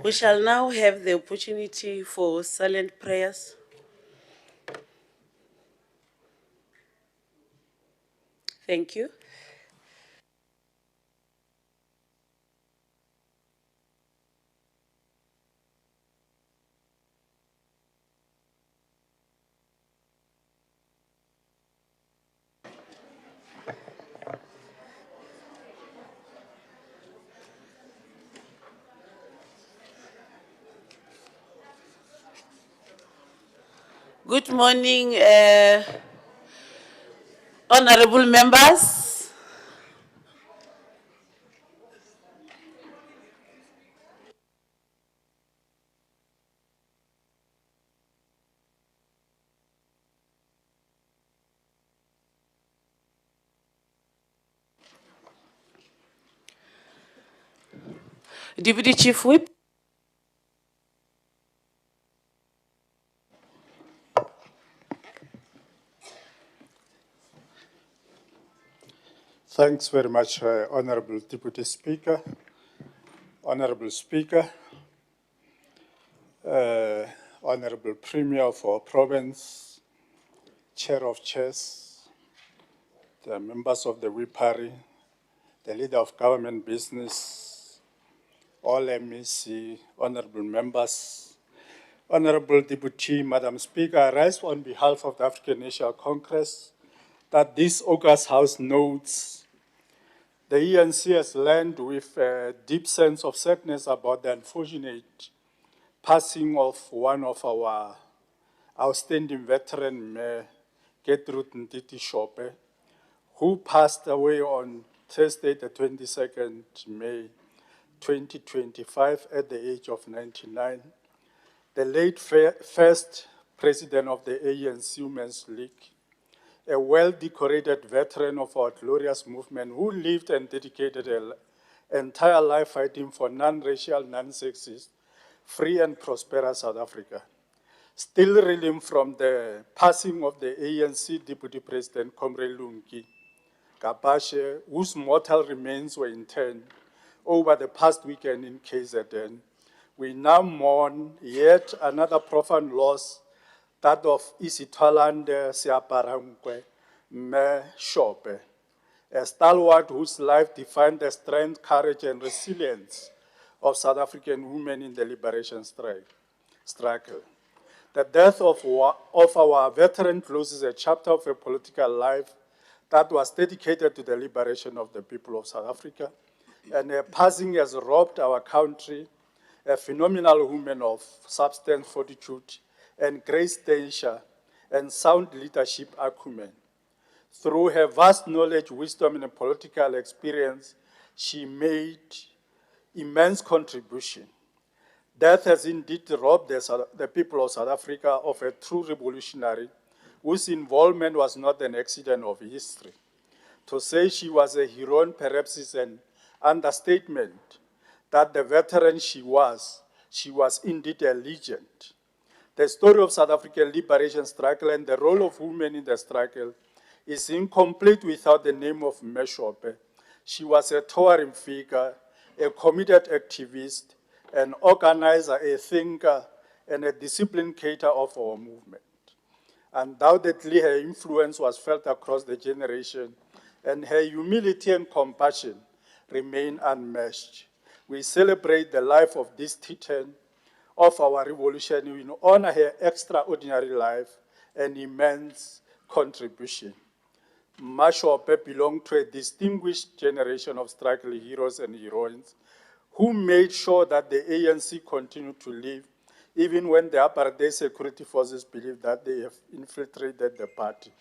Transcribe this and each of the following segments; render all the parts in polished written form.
We shall now have the opportunity for silent prayers. Thank you. Good morning, honorable members. Deputy Chief Whip. Thanks very much, Honorable Deputy Speaker, Honorable Speaker, Honorable Premier of our province, Chair of Chairs, the members of the WIPARI, the Leader of Government Business, all MEC, Honorable members, Honorable Deputy, Madam Speaker, I rise on behalf of the African National Congress that this August House notes the ANC has learned with a deep sense of sadness about the unfortunate passing of one of our outstanding veteran, Mayor Gertrude Ntiti Shope, who passed away on Thursday, the 22nd May 2025 at the age of 99. The late first president of the ANC Women's League, a well-decorated veteran of our glorious movement who lived and dedicated an entire life fighting for non-racial, non-sexist, free and prosperous South Africa. Still reeling from the passing of the ANC Deputy President, Comrade Lungi Kapashe, whose mortal remains were interred over the past weekend in KZN, we now mourn yet another profound loss, that of Isitwalande Siaparangwe Me Shope, a stalwart whose life defined the strength, courage, and resilience of South African women in the liberation struggle. The death of our veteran closes a chapter of a political life that was dedicated to the liberation of the people of South Africa, and her passing has robbed our country a phenomenal woman of substance, fortitude, and great stature and sound leadership acumen. Through her vast knowledge, wisdom, and political experience, she made immense contribution. Death has indeed robbed the people of South Africa of a true revolutionary whose involvement was not an accident of history. To say she was a heroine perhaps is an understatement. That the veteran she was indeed a legend. The story of South African liberation struggle and the role of women in the struggle is incomplete without the name of Meshope. She was a towering figure, a committed activist, an organizer, a thinker, and a disciplined cater of our movement. Undoubtedly, her influence was felt across the generation, and her humility and compassion remain unmatched. We celebrate the life of this titan of our revolution. We honor her extraordinary life and immense contribution. Mashope belonged to a distinguished generation of struggling heroes and heroines who made sure that the ANC continued to live even when the apartheid security forces believed that they have infiltrated the party.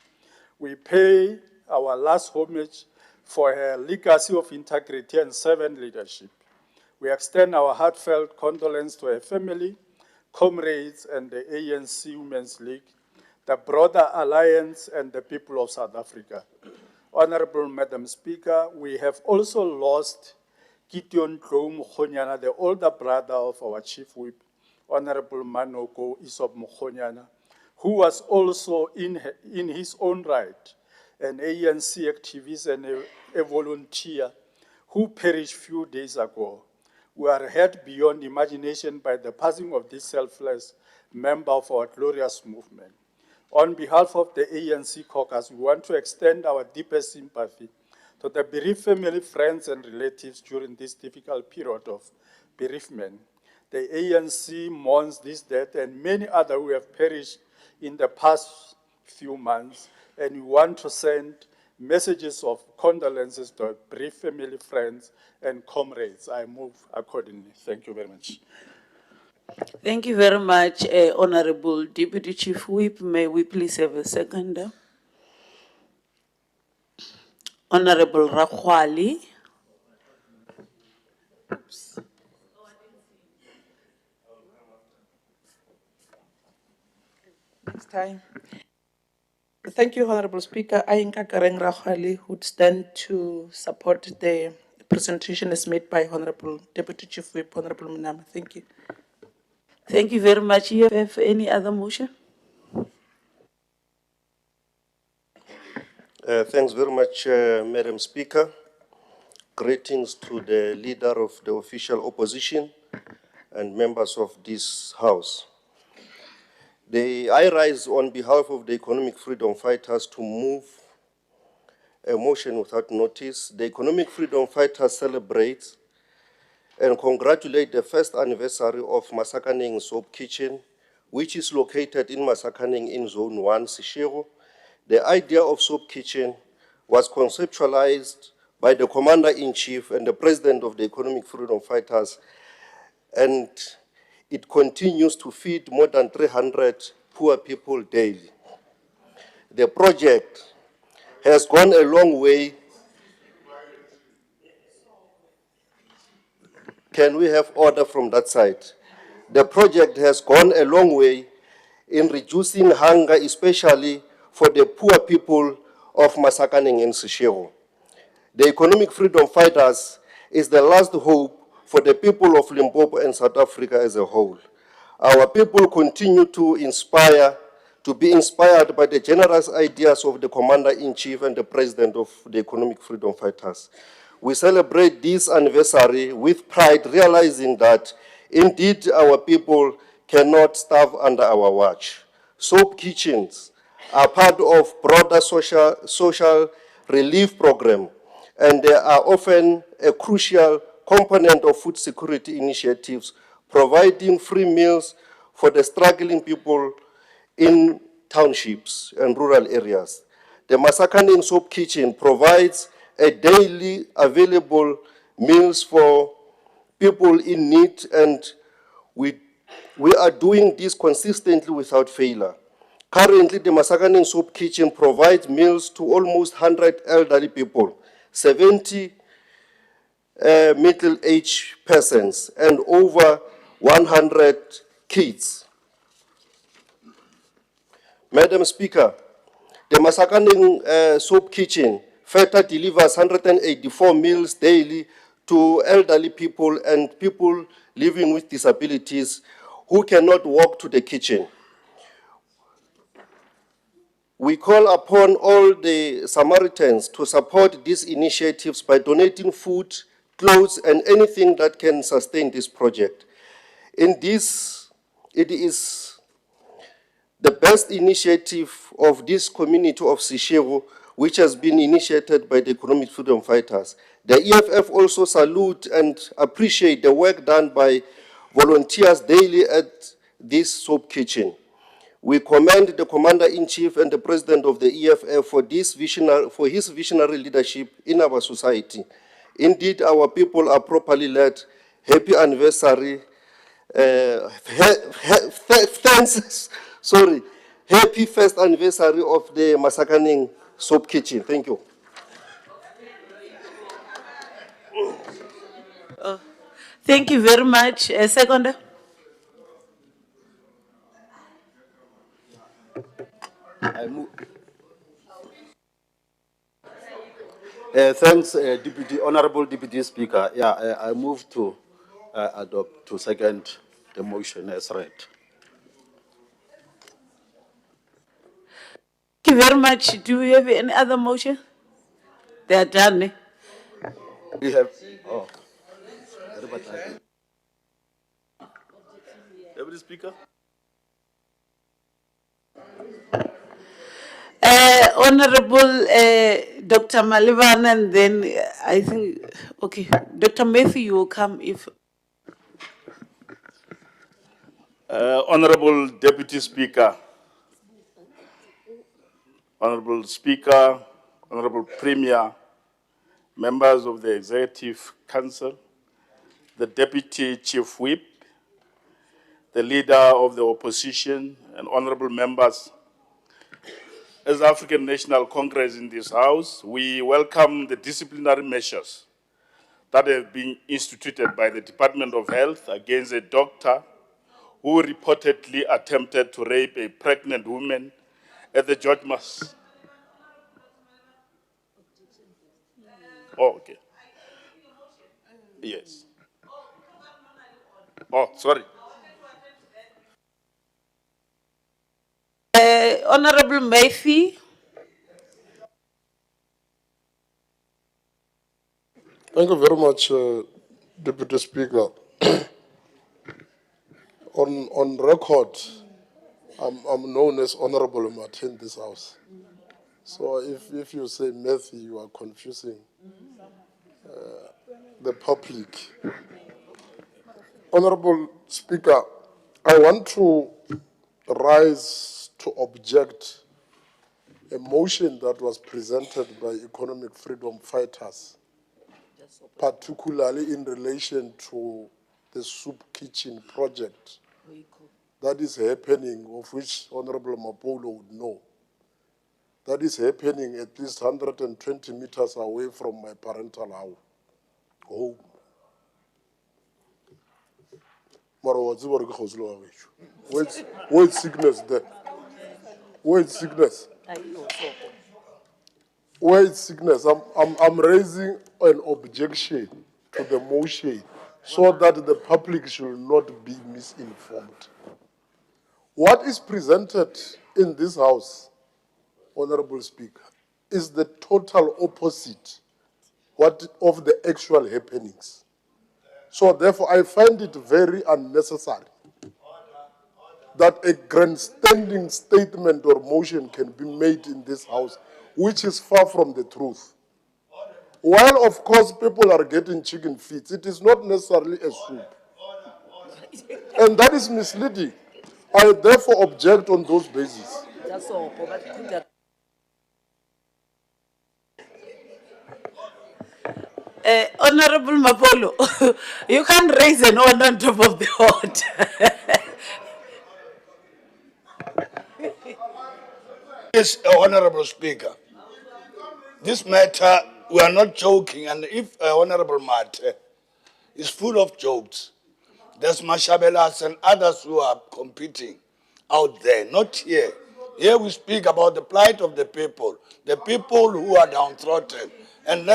We pay our last homage for her legacy of integrity and servant leadership. We extend our heartfelt condolence to her family, comrades, and the ANC Women's League, the broader alliance, and the people of South Africa. Honorable Madam Speaker, we have also lost Gideon Tlou Mokhonyana, the older brother of our Chief Whip, Honorable Manoko Isop Mokhonyana, who was also in his own right an ANC activist and a volunteer who perished few days ago. We are hurt beyond imagination by the passing of this selfless member of our glorious movement. On behalf of the ANC caucus, we want to extend our deepest sympathy to the bereaved family, friends, and relatives during this difficult period of bereavement. The ANC mourns this death and many others who have perished in the past few months, and we want to send messages of condolences to our bereaved family, friends, and comrades. I move accordingly. Thank you very much. Thank you very much, Honorable Deputy Chief Whip. May we please have a seconder? Honorable Rakwali. Next time. Thank you, Honorable Speaker. I, Inka Kareng Rakhali, would stand to support the presentation as made by Honorable Deputy Chief Whip, Honorable Munama. Thank you. Thank you very much. You have any other motion? Thanks very much, Madam Speaker. Greetings to the leader of the official opposition and members of this House. I rise on behalf of the economic freedom fighters to move a motion without notice. The economic freedom fighters celebrate and congratulate the first anniversary of Masakaning Soap Kitchen, which is located in Masakaning in Zone 1, Seshego. The idea of Soap Kitchen was conceptualized by the Commander-in-Chief and the President of the Economic Freedom Fighters, and it continues to feed more than 300 poor people daily. The project has gone a long way. Can we have order from that side? The project has gone a long way in reducing hunger, especially for the poor people of Masakaning and Seshego. The economic freedom fighters is the last hope for the people of Limpopo and South Africa as a whole. Our people continue to be inspired by the generous ideas of the Commander-in-Chief and the President of the Economic Freedom Fighters. We celebrate this anniversary with pride, realizing that indeed our people cannot starve under our watch. Soap kitchens are part of broader social relief program, and they are often a crucial component of food security initiatives, providing free meals for the struggling people in townships and rural areas. The Masakaning Soap Kitchen provides a daily available meals for people in need, and we are doing this consistently without failure. Currently, the Masakaning Soap Kitchen provides meals to almost 100 elderly people, 70 middle-aged persons, and over 100 kids. Madam Speaker, the Masakaning Soap Kitchen further delivers 184 meals daily to elderly people and people living with disabilities who cannot walk to the kitchen. We call upon all the Samaritans to support these initiatives by donating food, clothes, and anything that can sustain this project. In this, it is the best initiative of this community of Seshego, which has been initiated by the Economic Freedom Fighters. The EFF also salute and appreciate the work done by volunteers daily at this soap kitchen. We commend the Commander-in-Chief and the President of the EFF for his visionary leadership in our society. Indeed, our people are properly led. Happy anniversary. Happy first anniversary of the Masakaning Soap Kitchen. Thank you. Thank you very much. Seconder? Thanks, Honorable Deputy Speaker. I move to adopt, to second the motion as read. Thank you very much. Do we have any other motion? They are done. We have, Deputy Speaker. Honorable Dr. Malivan, and then I think, okay, Dr. Matthew, you will come if. Honorable Deputy Speaker, Honorable Speaker, Honorable Premier, members of the Executive Council, the Deputy Chief Whip, the Leader of the Opposition, and honorable members. As African National Congress in this House, we welcome the disciplinary measures that have been instituted by the Department of Health against a doctor who reportedly attempted to rape a pregnant woman at the George Mass. Oh, okay. Yes. Oh, sorry. Honorable Matthew. Thank you very much, Deputy Speaker. On record, I'm known as Honorable Martin in this House. So if you say Matthew, you are confusing the public. Honorable Speaker, I want to rise to object a motion that was presented by economic freedom fighters, particularly in relation to the soup kitchen project that is happening, of which Honorable Mapolo would know. That is happening at least 120 meters away from my parental home. Where's sickness there? Where's sickness? Where is sickness? I'm raising an objection to the motion so that the public should not be misinformed. What is presented in this House, Honorable Speaker, is the total opposite of the actual happenings. So therefore, I find it very unnecessary that a grandstanding statement or motion can be made in this House, which is far from the truth. While, of course, people are getting chicken feet, it is not necessarily a soup. And that is misleading. I therefore object on those bases. Honorable Mapolo, you can't raise an order on top of the order. Yes, Honorable Speaker. This matter, we are not joking, and if Honorable Mate is full of jokes, there's Mashabelas and others who are competing out there, not here. Here we speak about the plight of the people who are downtrodden. And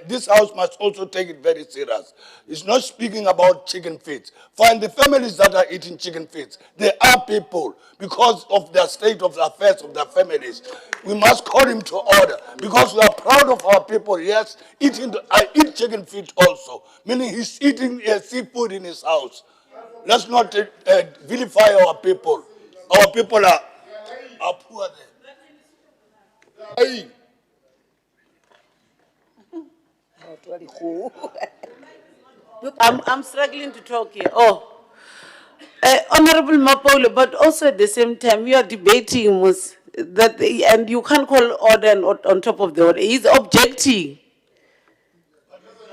this House must also take it very serious. It's not speaking about chicken feet. Find the families that are eating chicken feet. They are people because of the state of the affairs of their families. We must call him to order because we are proud of our people. Yes, I eat chicken feet also, meaning he's eating seafood in his house. Let's not vilify our people. Our people are poor there. Hey. I'm struggling to talk here. Oh, Honorable Mapolo, but also at the same time, you are debating and you can't call order on top of the order. He's objecting.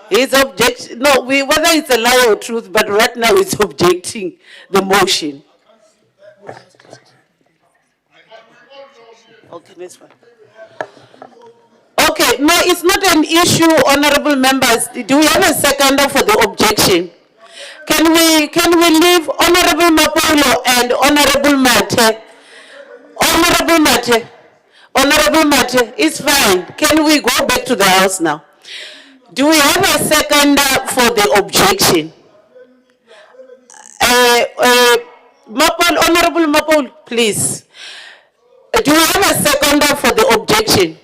He's objecting. No, whether it's a lie or truth, but right now he's objecting the motion. Okay, next one. Okay, no, it's not an issue, honorable members. Do we have a seconder for the objection? Can we leave Honorable Mapolo and Honorable Mate? Honorable Mate, it's fine. Can we go back to the House now? Do we have a seconder for the objection? Honorable Mapolo, please. Do we have a seconder for the objection?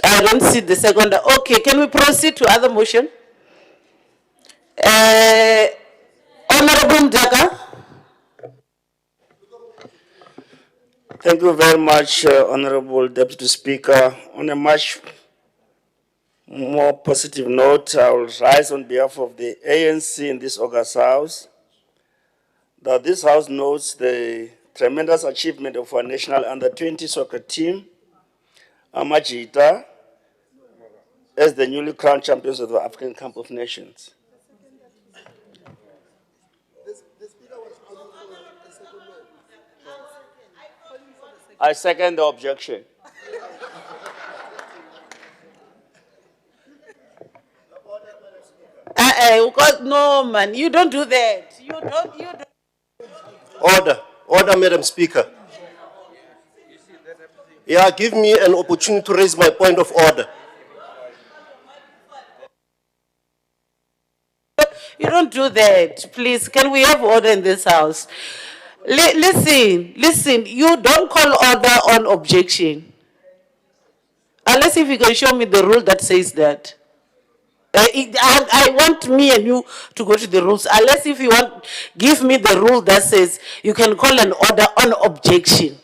I don't see the seconder. Okay, can we proceed to other motion? Honorable Mdaka. Thank you very much, Honorable Deputy Speaker. On a much more positive note, I will rise on behalf of the ANC in this August House that this House notes the tremendous achievement of our national under-20 soccer team, Amajita, as the newly crowned champions of the African Cup of Nations. I second the objection. No, man, you don't do that. You don't. Order, Madam Speaker. Yeah, give me an opportunity to raise my point of order. You don't do that, please. Can we have order in this house? Listen, you don't call order on objection. Unless if you can show me the rule that says that. I want me and you to go to the rules. Unless if you want, give me the rule that says you can call an order on objection.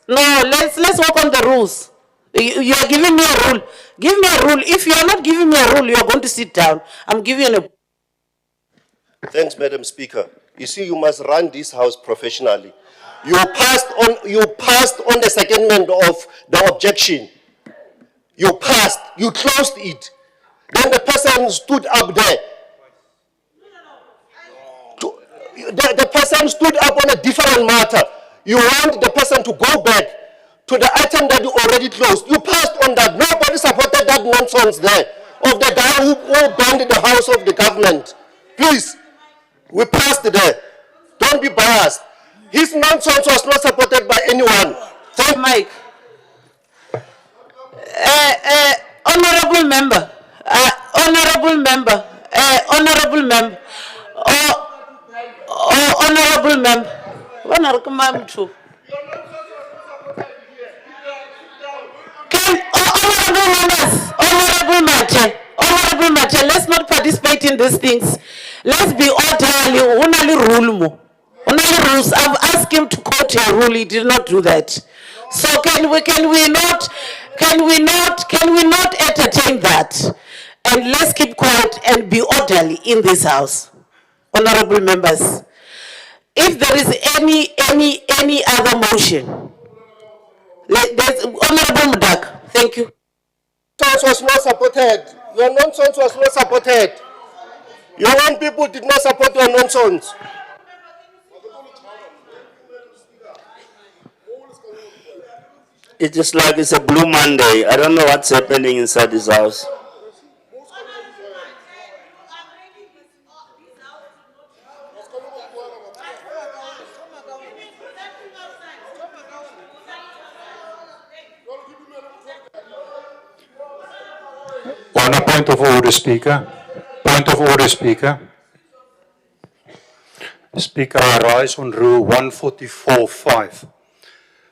No, let's work on the rules. You are giving me a rule. Give me a rule. If you are not giving me a rule, you are going to sit down. I'm giving you a... Thanks, Madam Speaker. You see, you must run this house professionally. You passed on the secondment of the objection. You passed, you closed it. Then the person stood up there. The person stood up on a different matter. You want the person to go back to the item that you already closed. You passed on that. Nobody supported that nonsense there of the guy who banned the house of the government. Please, we passed there. Don't be biased. His nonsense was not supported by anyone. Thank Mike. Honorable member. Honorable member. Honorable member. Honorable member. Honorable member. Honorable matter, let's not participate in these things. Let's be orderly. Only rule mo. Only rules. I've asked him to quote a rule. He did not do that. So can we not entertain that? And let's keep quiet and be orderly in this house. Honorable members, if there is any other motion, Honorable Mudak, thank you. nonsense was not supported. Your nonsense was not supported. Your own people did not support your nonsense. It is like it's a blue Monday. I don't know what's happening inside this house. On a point of order, Speaker. Point of order, Speaker. Speaker, I rise on Rule 144.5.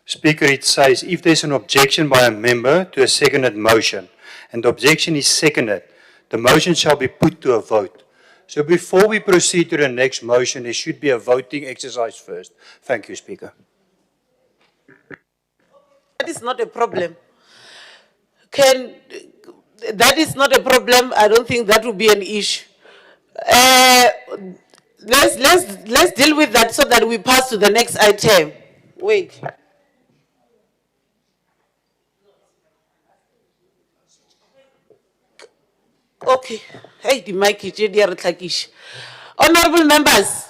Speaker, it says, if there's an objection by a member to a seconded motion, and the objection is seconded, the motion shall be put to a vote. So before we proceed to the next motion, there should be a voting exercise first. Thank you, Speaker. That is not a problem. That is not a problem. I don't think that will be an issue. Let's deal with that so that we pass to the next item. Wait. Okay. Hey, the mic is honorable members,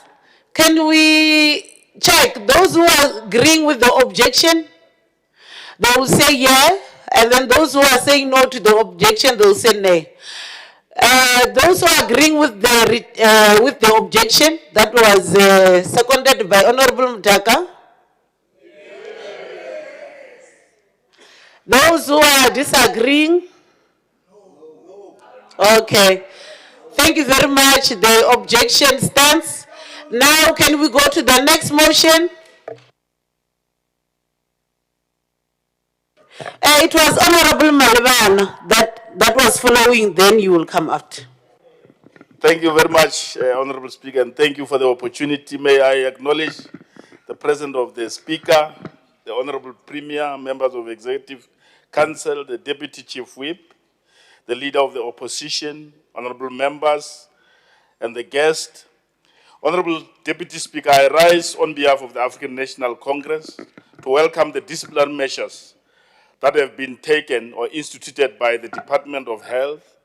can we check those who are agreeing with the objection? They will say yeah, and then those who are saying no to the objection, they will say nay. Those who are agreeing with the objection, that was seconded by Honorable Mdaka. Those who are disagreeing? Okay. Thank you very much. The objection stands. Now can we go to the next motion? It was Honorable Malvan that was following, then you will come after. Thank you very much, Honorable Speaker, and thank you for the opportunity. May I acknowledge the presence of the Speaker, the Honorable Premier, members of Executive Council, the Deputy Chief Whip, the Leader of the Opposition, honorable members, and the guest. Honorable Deputy Speaker, I rise on behalf of the African National Congress to welcome the disciplinary measures that have been taken or instituted by the Department of Health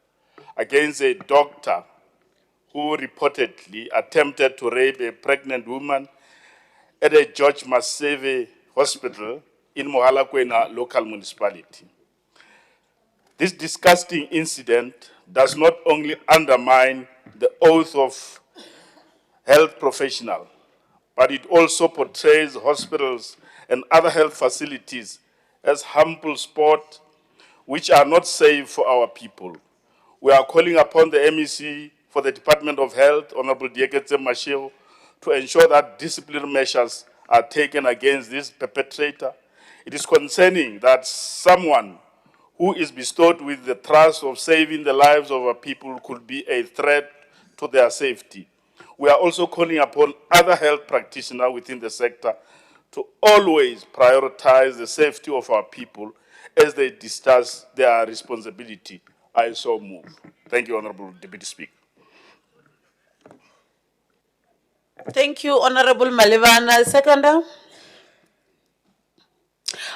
against a doctor who reportedly attempted to rape a pregnant woman at a George Maseve hospital in Mogalakwena local municipality. This disgusting incident does not only undermine the oath of health professional, but it also portrays hospitals and other health facilities as harmful spots which are not safe for our people. We are calling upon the MEC for the Department of Health, Honorable Dieketse Mashego, to ensure that disciplinary measures are taken against this perpetrator. It is concerning that someone who is bestowed with the trust of saving the lives of our people could be a threat to their safety. We are also calling upon other health practitioners within the sector to always prioritize the safety of our people as they discharge their responsibility. I so move. Thank you, Honorable Deputy Speaker. Thank you, Honorable Malevana. Seconder.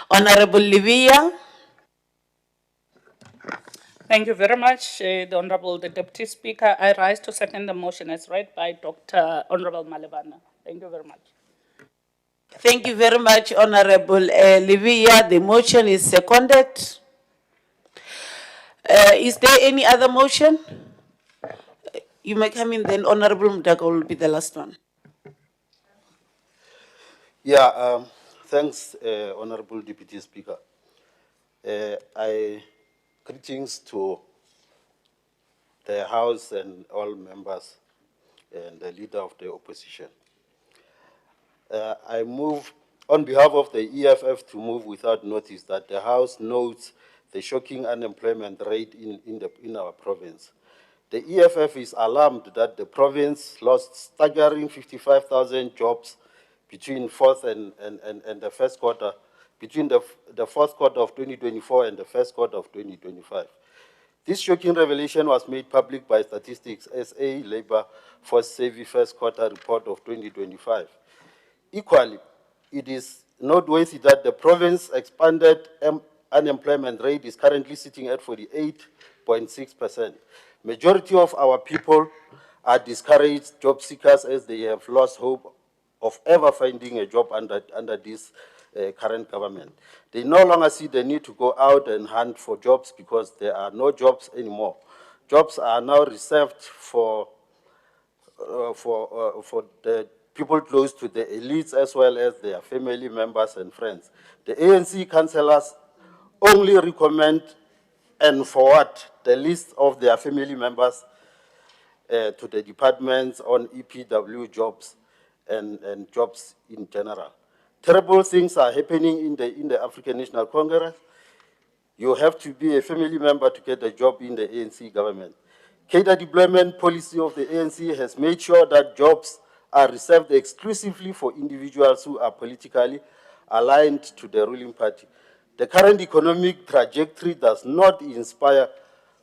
Honorable Livia. Thank you very much, the Deputy Speaker. I rise to second the motion as read by Dr. Honorable Malevana. Thank you very much. Thank you very much, Honorable Livia. The motion is seconded. Is there any other motion? You may come in then. Honorable Mdaka will be the last one. Yeah, thanks, Honorable Deputy Speaker. Greetings to the House and all members and the Leader of the Opposition. I move on behalf of the EFF to move without notice that the House notes the shocking unemployment rate in our province. The EFF is alarmed that the province lost staggering 55,000 jobs between fourth and the first quarter, between the fourth quarter of 2024 and the first quarter of 2025. This shocking revelation was made public by Statistics SA Labour Force Survey first quarter report of 2025. Equally, it is noteworthy that the province expanded unemployment rate is currently sitting at 48.6%. Majority of our people are discouraged job seekers as they have lost hope of ever finding a job under this current government. They no longer see the need to go out and hunt for jobs because there are no jobs anymore. Jobs are now reserved for the people close to the elites as well as their family members and friends. The ANC councillors only recommend and forward the list of their family members to the departments on EPW jobs and jobs in general. Terrible things are happening in the African National Congress. You have to be a family member to get a job in the ANC government. Cadre deployment policy of the ANC has made sure that jobs are reserved exclusively for individuals who are politically aligned to the ruling party. The current economic trajectory does not inspire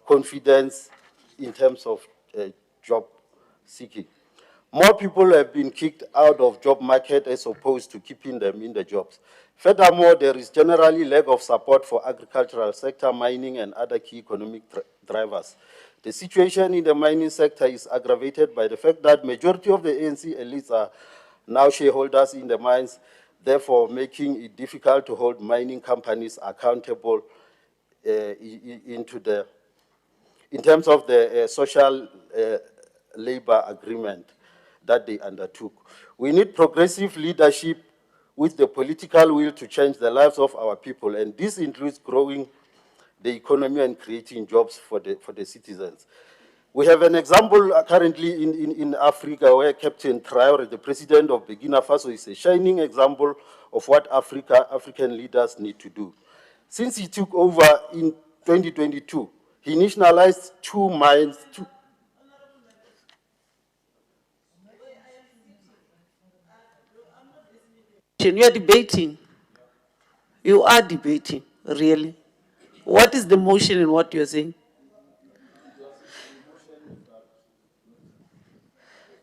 confidence in terms of job seeking. More people have been kicked out of job market as opposed to keeping them in the jobs. Furthermore, there is generally lack of support for agricultural sector, mining, and other key economic drivers. The situation in the mining sector is aggravated by the fact that majority of the ANC elites are now shareholders in the mines, therefore making it difficult to hold mining companies accountable in terms of the social labor agreement that they undertook. We need progressive leadership with the political will to change the lives of our people, and this includes growing the economy and creating jobs for the citizens. We have an example currently in Africa where Captain Traore, the president of Burkina Faso, is a shining example of what African leaders need to do. Since he took over in 2022, he nationalized 2 mines. You are debating. You are debating, really. What is the motion in what you're saying?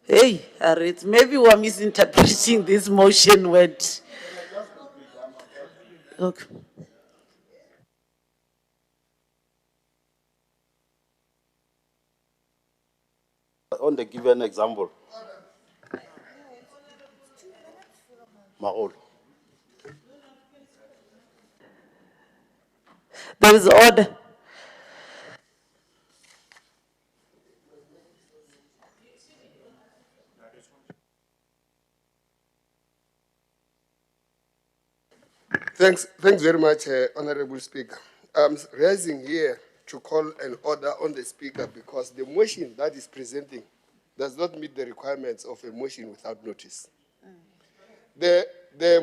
Hey, Harriet, maybe we're misinterpreting this motion word. Okay. On the given example. Mahol. There is order. Thanks very much, Honorable Speaker. I'm raising here to call an order on the Speaker because the motion that is presenting does not meet the requirements of a motion without notice. The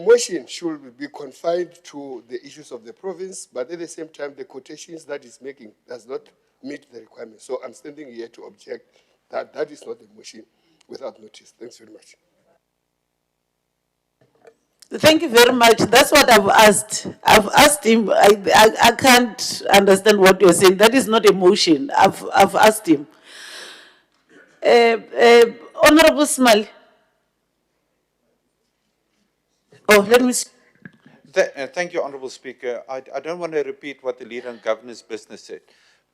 motion should be confined to the issues of the province, but at the same time, the quotations that is making does not meet the requirements. So I'm standing here to object that that is not a motion without notice. Thanks very much. Thank you very much. That's what I've asked. I've asked him. I can't understand what you're saying. That is not a motion. I've asked him. Honorable Smile. Oh, let me. Thank you, Honourable Speaker. I don't want to repeat what the Leader and Governor's business said,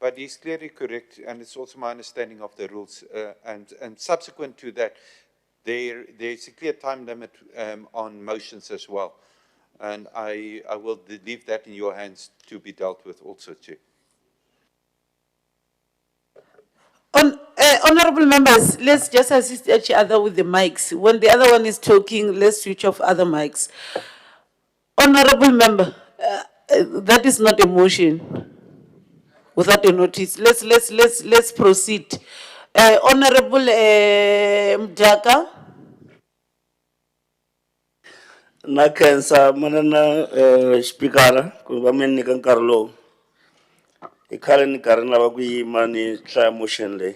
but he's clearly correct, and it's also my understanding of the rules. And subsequent to that, there's a clear time limit on motions as well. And I will leave that in your hands to be dealt with also, Chair. Honorable members, let's just assist each other with the mics. When the other one is talking, let's switch off other mics. Honorable member, that is not a motion without a notice. Let's proceed. Honorable Mdaka. Na kensa manana speaker ku ba men ni kan karlo e khale ni karina ba ku yima ni try motion le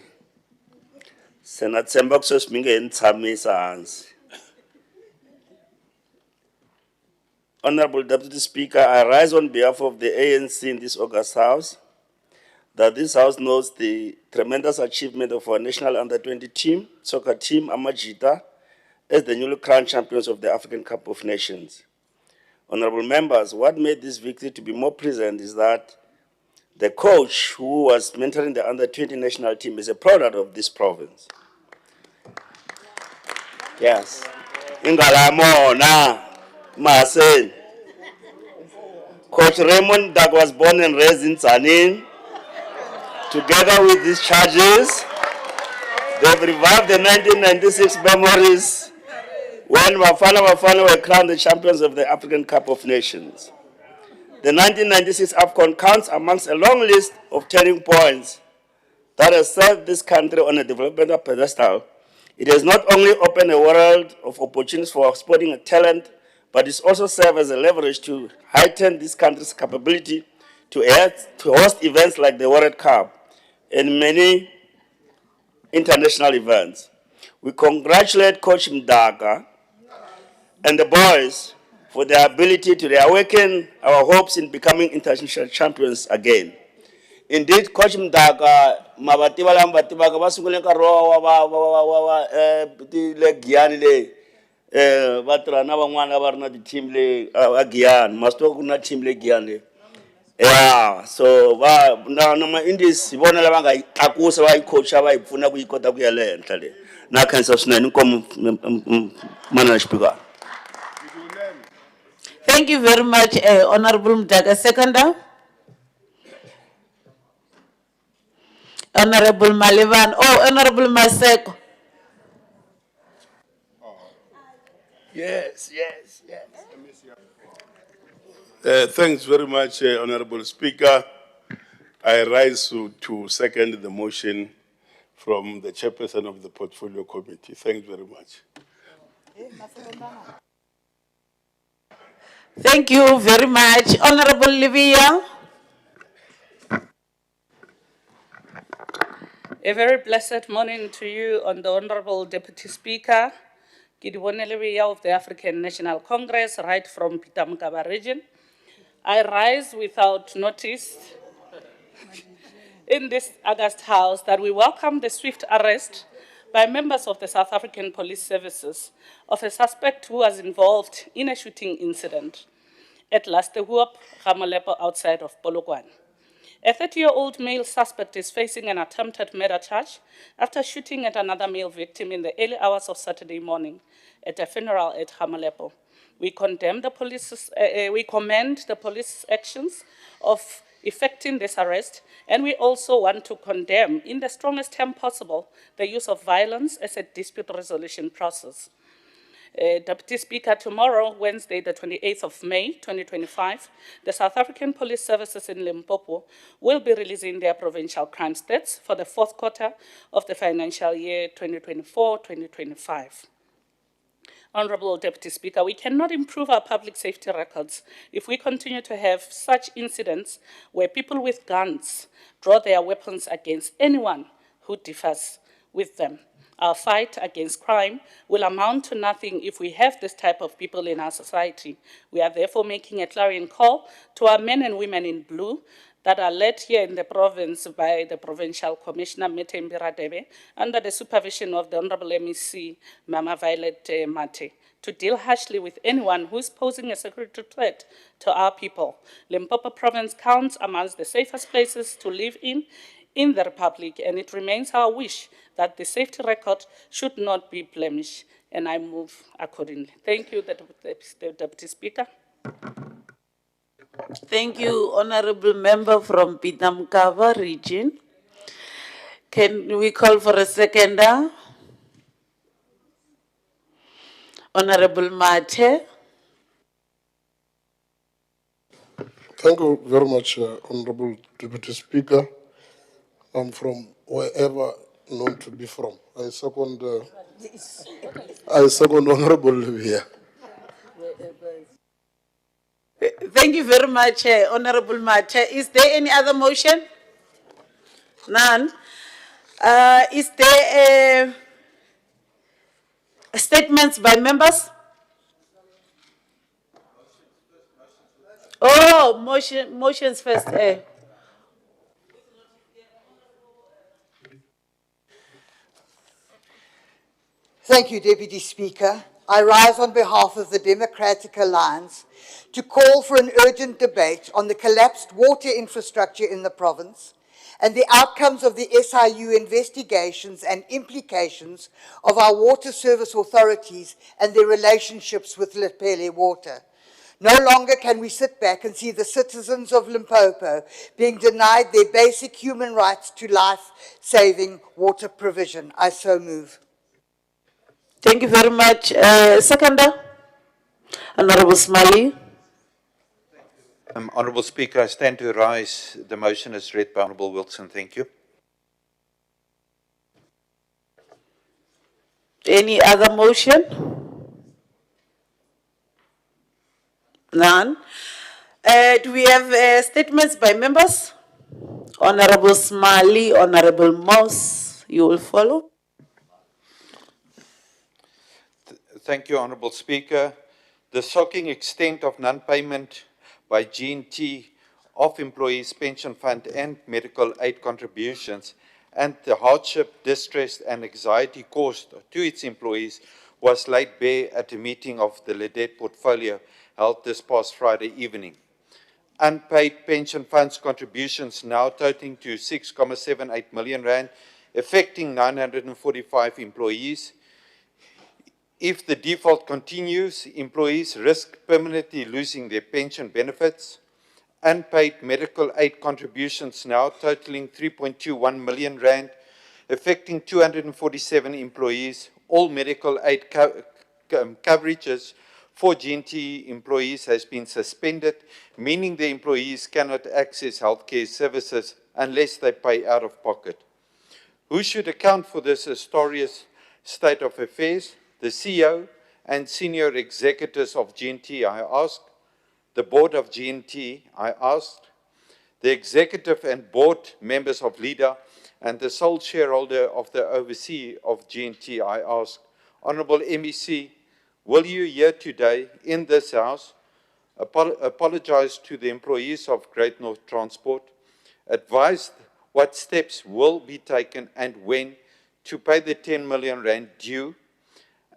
sena tsemba ku sesminge ntshamisa hansi. Honorable Deputy Speaker, I rise on behalf of the ANC in this August House that this House knows the tremendous achievement of our national under-20 team, soccer team, Amajita, as the newly crowned champions of the African Cup of Nations. Honorable members, what made this victory to be more present is that the coach who was mentoring the under-20 national team is a product of this province. Yes. Ingalamona, Marcel. Coach Raymond Dag was born and raised in Tsanin. Together with these charges, they've revived the 1996 memories when Bafana were crowned the champions of the African Cup of Nations. The 1996 AFCON counts amongst a long list of turning points that has served this country on a developmental pedestal. It has not only opened a world of opportunities for sporting talent, but it's also served as a leverage to heighten this country's capability to host events like the World Cup and many international events. We congratulate Coach Mdaka and the boys for their ability to reawaken our hopes in becoming international champions again. Indeed, Coach Mdaka, mabatiba la mbatiba ka basungule ka ro wa le Giyani le batra na bangwana ba rena di team le Giyani masto kuna team le Giyani. Yeah, so na ma Indies bona la banga akusa ba coach ba ifuna ku ikota ku ya le nhla le. Na khensa swinene nkomo mana speaker. Thank you very much, Honorable Mdaka. Seconder. Honorable Malevan. Oh, Honorable Maseko. Yes. Thanks very much, Honorable Speaker. I rise to second the motion from the chairperson of the Portfolio Committee. Thanks very much. Thank you very much. Honorable Livia. A very blessed morning to you, on the Honorable Deputy Speaker. Ke di bonele Lebeya of the African National Congress, right from Pitamkaba region. I rise without notice in this August House that we welcome the swift arrest by members of the South African Police Services of a suspect who was involved in a shooting incident at Lastehuop, Ramalepo, outside of Polokwane. A 30-year-old male suspect is facing an attempted murder charge after shooting at another male victim in the early hours of Saturday morning at a funeral at Ramalepo. We commend the police actions of effecting this arrest, and we also want to condemn, in the strongest term possible, the use of violence as a dispute resolution process. Deputy Speaker, tomorrow, Wednesday, the 28th of May, 2025, the South African Police Services in Limpopo will be releasing their provincial crime stats for the fourth quarter of the financial year 2024-2025. Honorable Deputy Speaker, we cannot improve our public safety records if we continue to have such incidents where people with guns draw their weapons against anyone who differs with them. Our fight against crime will amount to nothing if we have this type of people in our society. We are therefore making a clarion call to our men and women in blue that are led here in the province by the Provincial Commissioner, Mete Mbiradebe, under the supervision of the Honorable MEC, Mama Violet Mate, to deal harshly with anyone who is posing a security threat to our people. Limpopo province counts amongst the safest places to live in the Republic, and it remains our wish that the safety record should not be blemished, and I move accordingly. Thank you, the Deputy Speaker. Thank you, Honorable Member from Pitamkaba region. Can we call for a seconder? Honorable Mate. Thank you very much, Honorable Deputy Speaker. I'm from wherever known to be from. I second Honorable Lebeya. Thank you very much, Honorable Mate. Is there any other motion? None. Is there statements by members? Oh, motions first. Thank you, Deputy Speaker. I rise on behalf of the Democratic Alliance to call for an urgent debate on the collapsed water infrastructure in the province and the outcomes of the SIU investigations and implications of our water service authorities and their relationships with Lepele Water. No longer can we sit back and see the citizens of Limpopo being denied their basic human rights to life-saving water provision. I so move. Thank you very much. Seconder, Honorable Smiley. Honourable Speaker, I stand to rise the motion as read by Honourable Wilson. Thank you. Any other motion? None. Do we have statements by members? Honorable Smiley, Honorable Moss, you will follow. Thank you, Honourable Speaker. The shocking extent of non-payment by G&T of employees' pension fund and medical aid contributions and the hardship, distress and anxiety caused to its employees was laid bare at a meeting of the Ledet portfolio held this past Friday evening. Unpaid pension funds contributions now totaling to 6.78 million rand, affecting 945 employees. If the default continues, employees risk permanently losing their pension benefits. Unpaid medical aid contributions now totaling 3.21 million rand, affecting 247 employees. All medical aid coverages for G&T employees has been suspended, meaning the employees cannot access healthcare services unless they pay out of pocket. Who should account for this historic state of affairs? The CEO and senior executives of G&T, I asked. The board of G&T, I asked. The executive and board members of LEADER and the sole shareholder of the oversee of G&T, I asked. Honourable MEC, will you here today in this House apologise to the employees of Great North Transport, advise what steps will be taken and when to pay the 10 million rand due,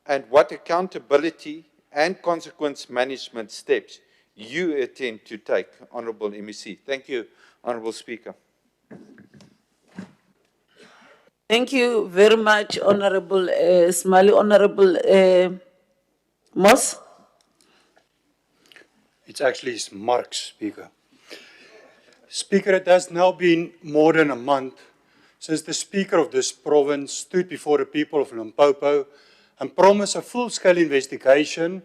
and what accountability and consequence management steps you intend to take, Honourable MEC. Thank you, Honourable Speaker. Thank you very much, Honorable Smiley. Honorable Moss. It's actually Mark, Speaker. Speaker, it has now been more than a month since the Speaker of this province stood before the people of Limpopo and promised a full-scale investigation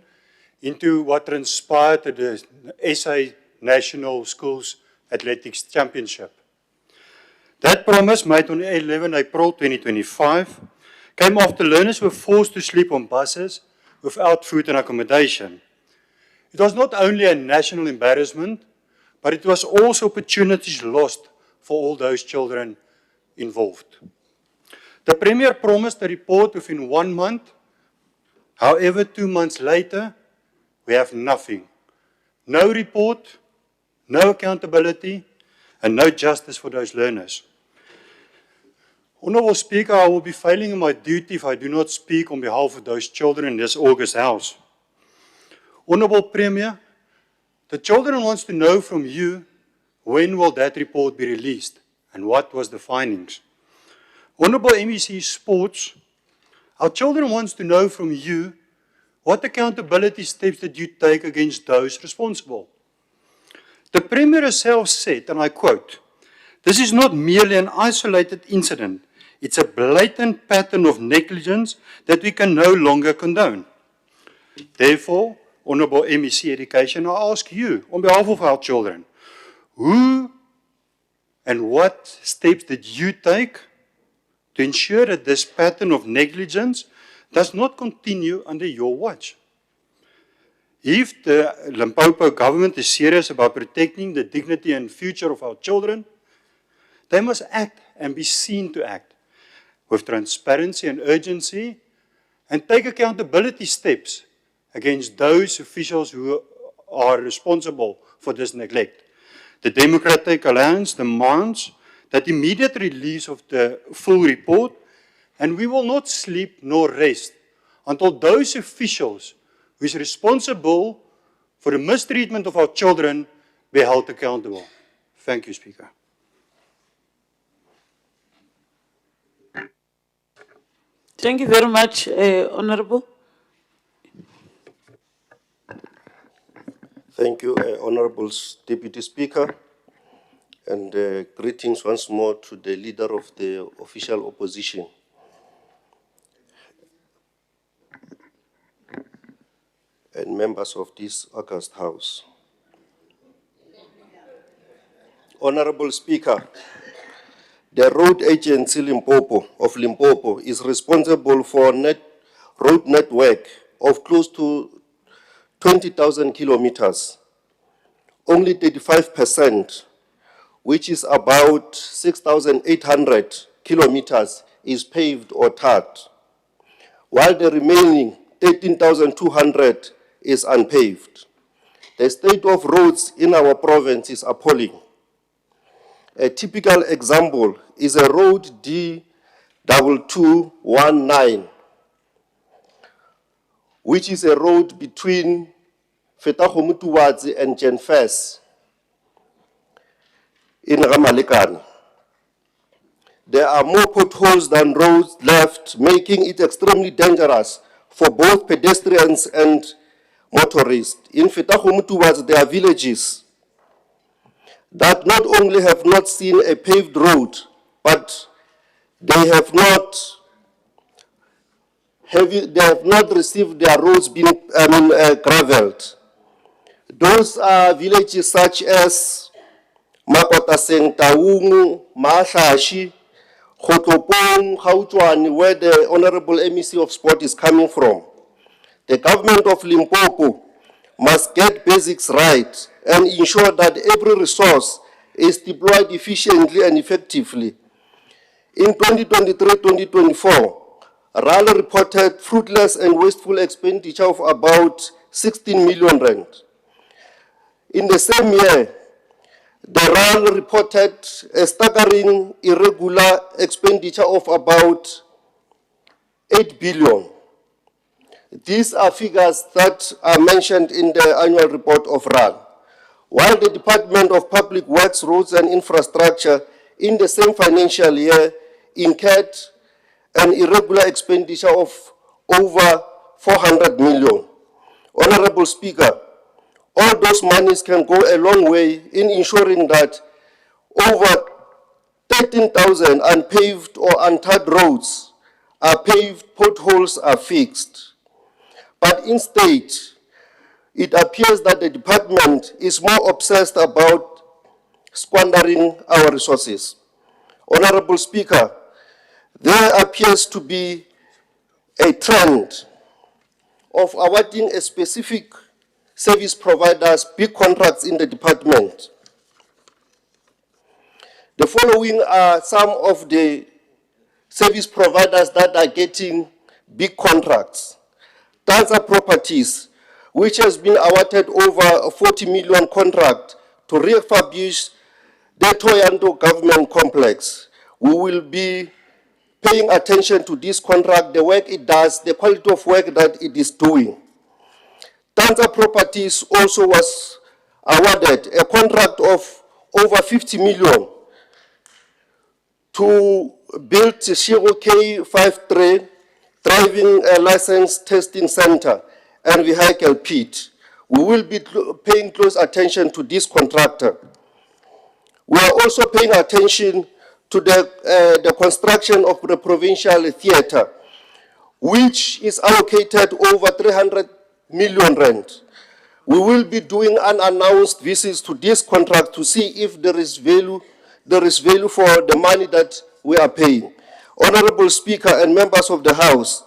into what transpired at the SA National Schools Athletics Championship. That promise, made on 11 April 2025, came after learners were forced to sleep on buses without food and accommodation. It was not only a national embarrassment, but it was also opportunities lost for all those children involved. The Premier promised a report within 1 month. However, 2 months later, we have nothing. No report, no accountability, and no justice for those learners. Honourable Speaker, I will be failing in my duty if I do not speak on behalf of those children in this August House. Honourable Premier, the children wants to know from you, when will that report be released and what was the findings? Honourable MEC Sports, our children wants to know from you, what accountability steps did you take against those responsible? The Premier herself said, and I quote, "This is not merely an isolated incident. It's a blatant pattern of negligence that we can no longer condone." Therefore, Honourable MEC Education, I ask you, on behalf of our children, who and what steps did you take to ensure that this pattern of negligence does not continue under your watch? If the Limpopo government is serious about protecting the dignity and future of our children, they must act and be seen to act with transparency and urgency and take accountability steps against those officials who are responsible for this neglect. The Democratic Alliance demands that immediate release of the full report, and we will not sleep nor rest until those officials who is responsible for the mistreatment of our children be held accountable. Thank you, Speaker. Thank you very much, Honourable. Thank you, Honourable Deputy Speaker, and greetings once more to the Leader of the Official Opposition. And members of this august House. Honourable Speaker, the Road Agency of Limpopo is responsible for a road network of close to 20,000 kilometers. Only 35%, which is about 6,800 kilometers, is paved or tarred, while the remaining 13,200 is unpaved. The state of roads in our province is appalling. A typical example is a road D2219, which is a road between Fetagomutuwadzi and Jenfes in Ramalekane. There are more potholes than roads left, making it extremely dangerous for both pedestrians and motorists. In Fetagomutuwadzi, there are villages that not only have not seen a paved road, but they have not received their roads being graveled. Those are villages such as Makotaseng, Taungu, Maashashi, Khotopong, Gautshwane, where the Honourable MEC of Sport is coming from. The government of Limpopo must get basics right and ensure that every resource is deployed efficiently and effectively. In 2023-2024, RAL reported fruitless and wasteful expenditure of about 16 million rand. In the same year, the RAL reported a staggering irregular expenditure of about 8 billion. These are figures that are mentioned in the annual report of RAL. While the Department of Public Works, Roads and Infrastructure in the same financial year incurred an irregular expenditure of over 400 million. Honorable Speaker, all those monies can go a long way in ensuring that over 13,000 unpaved or untarred roads are paved, potholes are fixed. But instead, it appears that the department is more obsessed about squandering our resources. Honorable Speaker, there appears to be a trend of awarding a specific service providers big contracts in the department. The following are some of the service providers that are getting big contracts. Tanza Properties, which has been awarded over a 40 million contract to refurbish the Toyanto government complex. We will be paying attention to this contract, the work it does, the quality of work that it is doing. Tanza Properties also was awarded a contract of over 50 million to build Shiro K53 driving license testing center and vehicle pit. We will be paying close attention to this contractor. We are also paying attention to the construction of the provincial theater, which is allocated over 300 million rand. We will be doing unannounced visits to this contract to see if there is value for the money that we are paying. Honorable Speaker and members of the House,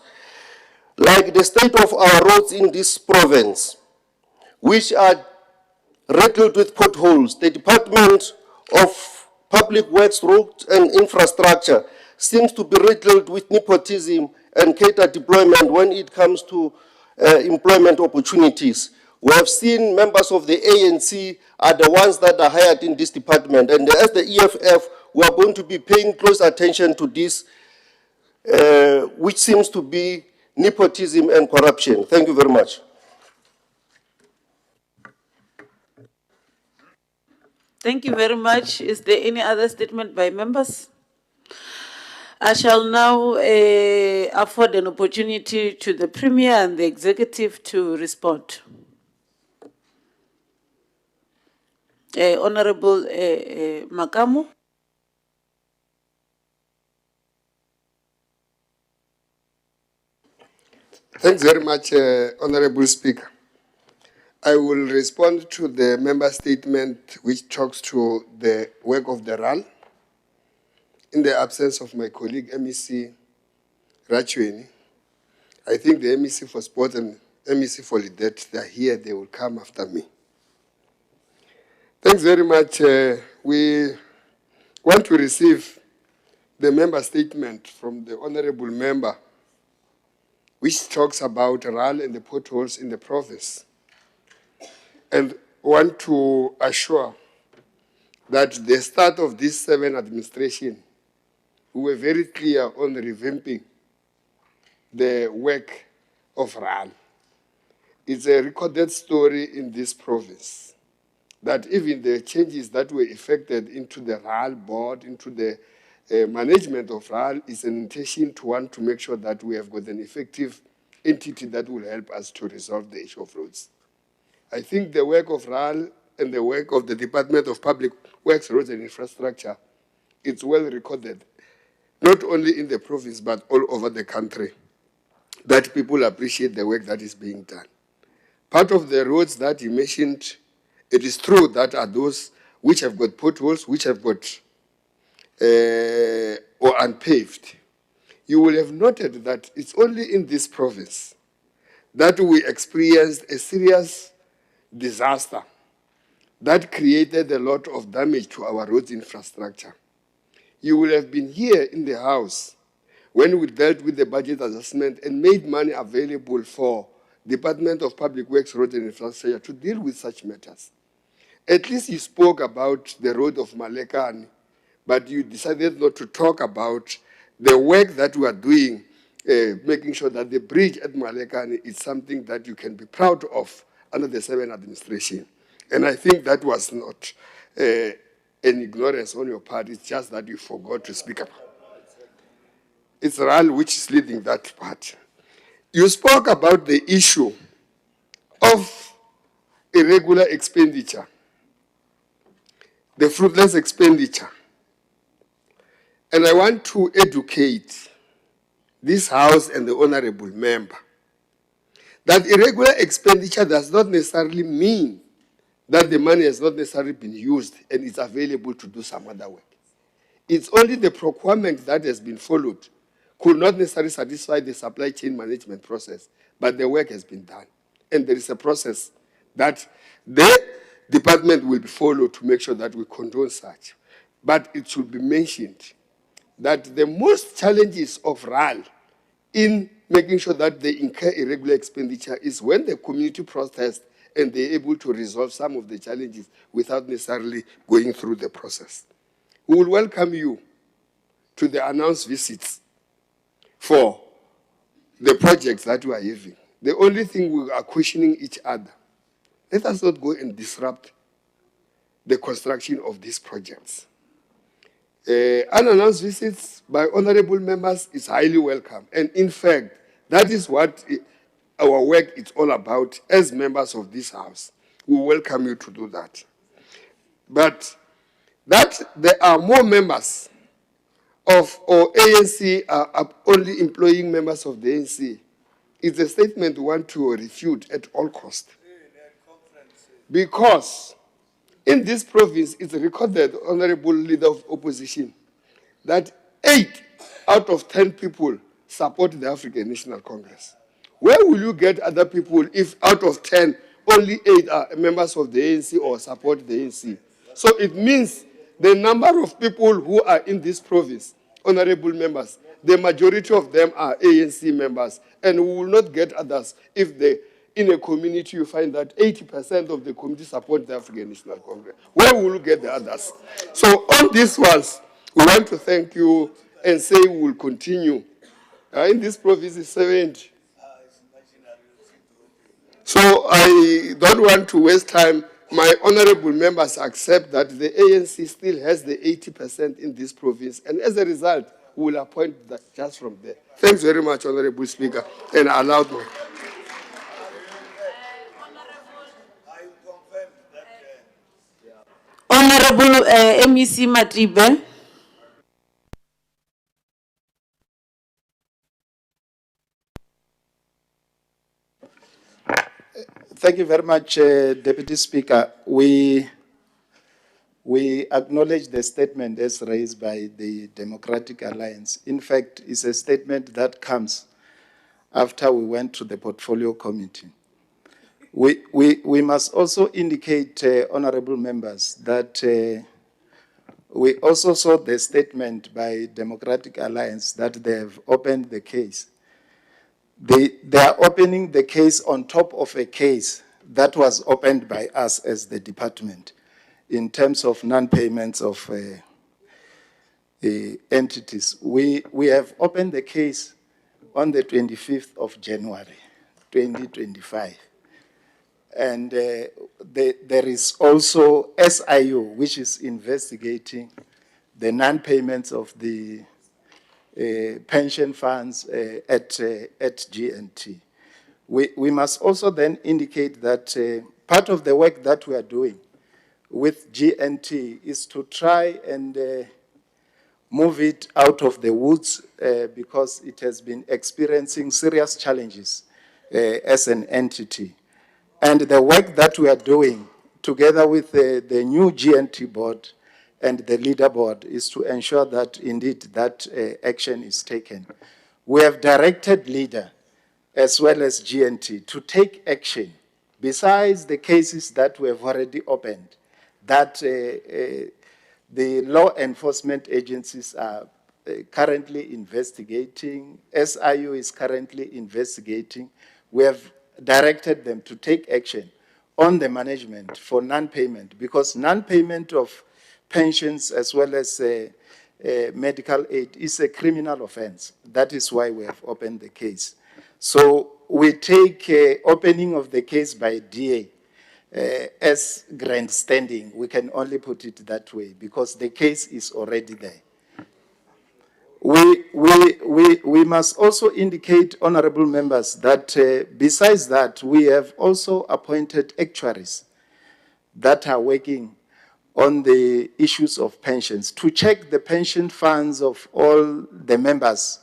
like the state of our roads in this province, which are riddled with potholes, the Department of Public Works, Roads and Infrastructure seems to be riddled with nepotism and cater deployment when it comes to employment opportunities. We have seen members of the ANC are the ones that are hired in this department, and as the EFF, we are going to be paying close attention to this, which seems to be nepotism and corruption. Thank you very much. Thank you very much. Is there any other statement by members? I shall now afford an opportunity to the Premier and the Executive to respond. Honorable Makamu. Thanks very much, Honorable Speaker. I will respond to the member statement which talks to the work of the RAL. In the absence of my colleague, MEC Rachweni, I think the MEC for Sport and MEC for Lidet, they are here, they will come after me. Thanks very much. We want to receive the member statement from the honorable member, which talks about RAL and the potholes in the province. And want to assure that the start of this 7 administration, we were very clear on revamping the work of RAL. It's a recorded story in this province that even the changes that were effected into the RAL board, into the management of RAL, is an intention to want to make sure that we have got an effective entity that will help us to resolve the issue of roads. I think the work of RAL and the work of the Department of Public Works, Roads and Infrastructure, it's well recorded, not only in the province, but all over the country, that people appreciate the work that is being done. Part of the roads that you mentioned, it is true that are those which have got potholes, which have got or unpaved. You will have noted that it's only in this province that we experienced a serious disaster that created a lot of damage to our roads infrastructure. You will have been here in the House when we dealt with the budget adjustment and made money available for Department of Public Works, Road and Infrastructure to deal with such matters. At least you spoke about the road of Malekane, but you decided not to talk about the work that we are doing, making sure that the bridge at Malekane is something that you can be proud of under the 7th administration. And I think that was not an ignorance on your part, it's just that you forgot to speak about. It's RAL which is leading that part. You spoke about the issue of irregular expenditure, the fruitless expenditure. And I want to educate this House and the honorable member that irregular expenditure does not necessarily mean that the money has not necessarily been used and is available to do some other work. It's only the procurement that has been followed could not necessarily satisfy the supply chain management process, but the work has been done. And there is a process that the department will follow to make sure that we condone such. But it should be mentioned that the most challenges of RAL in making sure that they incur irregular expenditure is when the community protests and they're able to resolve some of the challenges without necessarily going through the process. We will welcome you to the announced visits for the projects that we are having. The only thing we are questioning each other, let us not go and disrupt the construction of these projects. Unannounced visits by honorable members is highly welcome. And in fact, that is what our work is all about as members of this House. We welcome you to do that. But that there are more members of or ANC are only employing members of the ANC is a statement we want to refute at all costs. Because in this province, it's recorded, Honorable Leader of Opposition, that 8 out of 10 people support the African National Congress. Where will you get other people if out of 10, only 8 are members of the ANC or support the ANC? So it means the number of people who are in this province, honorable members, the majority of them are ANC members, and we will not get others if in a community you find that 80% of the community support the African National Congress. Where will you get the others? So on these ones, we want to thank you and say we will continue. In this province is 70. So I don't want to waste time. My honorable members accept that the ANC still has the 80% in this province, and as a result, we will appoint that just from there. Thanks very much, Honorable Speaker, and allow me. Honorable MEC Matibe. Thank you very much, Deputy Speaker. We acknowledge the statement as raised by the Democratic Alliance. In fact, it's a statement that comes after we went to the Portfolio Committee. We must also indicate, honorable members, that we also saw the statement by Democratic Alliance that they have opened the case. They are opening the case on top of a case that was opened by us as the department in terms of non-payments of entities. We have opened the case on the 25th of January, 2025. And there is also SIU, which is investigating the non-payments of the pension funds at GNT. We must also then indicate that part of the work that we are doing with GNT is to try and move it out of the woods because it has been experiencing serious challenges as an entity. And the work that we are doing together with the new GNT board and the leader board is to ensure that indeed that action is taken. We have directed leader as well as GNT to take action besides the cases that we have already opened, that the law enforcement agencies are currently investigating. SIU is currently investigating. We have directed them to take action on the management for non-payment, because non-payment of pensions as well as medical aid is a criminal offense. That is why we have opened the case. So we take opening of the case by DA as grandstanding. We can only put it that way because the case is already there. We must also indicate, honorable members, that besides that, we have also appointed actuaries that are working on the issues of pensions to check the pension funds of all the members,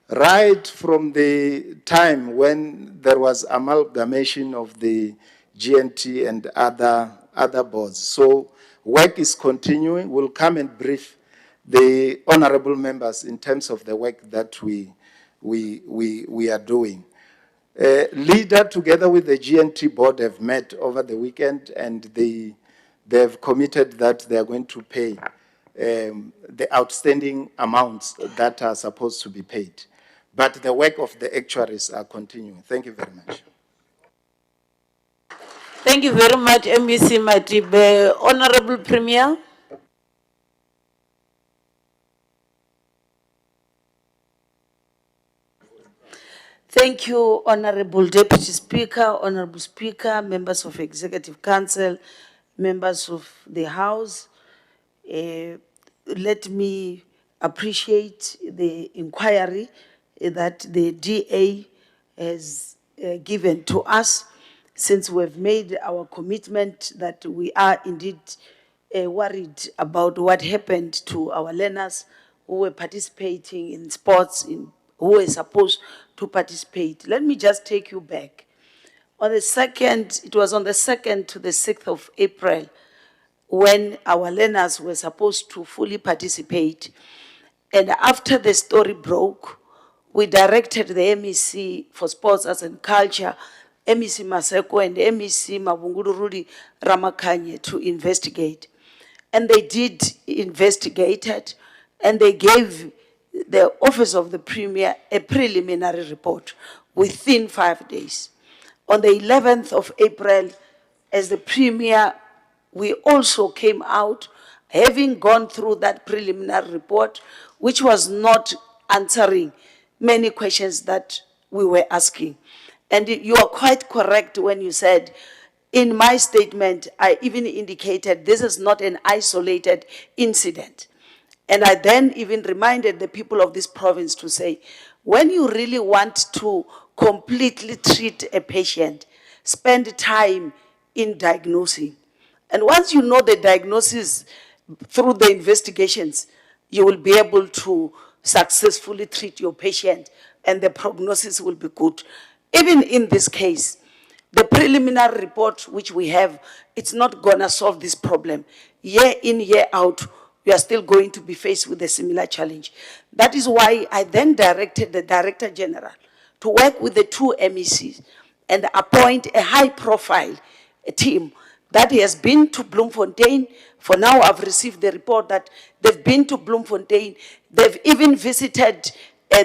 right from the time when there was amalgamation of the GNT and other boards. So work is continuing. We'll come and brief the honorable members in terms of the work that we are doing. Leader, together with the GNT board, have met over the weekend, and they have committed that they are going to pay the outstanding amounts that are supposed to be paid. But the work of the actuaries are continuing. Thank you very much. Thank you very much, MEC Matibe. Honorable Premier. Thank you, Honorable Deputy Speaker, Honorable Speaker, members of Executive Council, members of the House. Let me appreciate the inquiry that the DA has given to us, since we've made our commitment that we are indeed worried about what happened to our learners who were participating in sports, who were supposed to participate. Let me just take you back. On the 2nd, it was on the 2nd to the 6th of April when our learners were supposed to fully participate. And after the story broke, we directed the MEC for Sports, Arts and Culture, MEC Maseko and MEC Mabungulu Rudi Ramakanye to investigate. And they did investigate it, and they gave the Office of the Premier a preliminary report within 5 days. On the 11th of April, as the Premier, we also came out, having gone through that preliminary report, which was not answering many questions that we were asking. And you are quite correct when you said, in my statement, I even indicated this is not an isolated incident. And I then even reminded the people of this province to say, when you really want to completely treat a patient, spend time in diagnosing. And once you know the diagnosis through the investigations, you will be able to successfully treat your patient, and the prognosis will be good. Even in this case, the preliminary report which we have, it's not gonna solve this problem. Year in, year out, we are still going to be faced with a similar challenge. That is why I then directed the Director General to work with the two MECs and appoint a high-profile team that has been to Bloemfontein. For now, I've received the report that they've been to Bloemfontein. They've even visited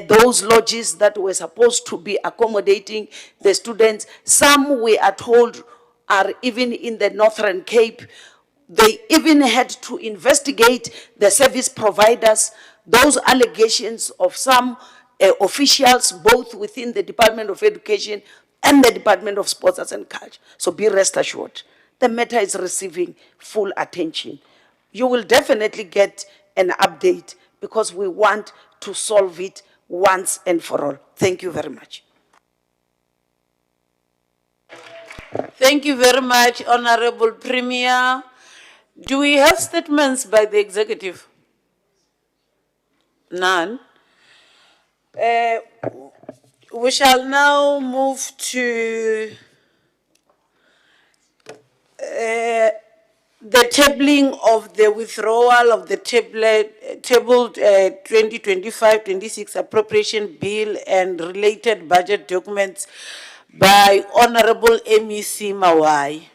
those lodges that were supposed to be accommodating the students. Some, we are told, are even in the Northern Cape. They even had to investigate the service providers, those allegations of some officials, both within the Department of Education and the Department of Sports, Arts and Culture. So be rest assured, the matter is receiving full attention. You will definitely get an update because we want to solve it once and for all. Thank you very much. Thank you very much, Honorable Premier. Do we have statements by the executive? None. We shall now move to the tabling of the withdrawal of the tabled 2025-26 Appropriation Bill and related budget documents by Honorable MEC Mawai.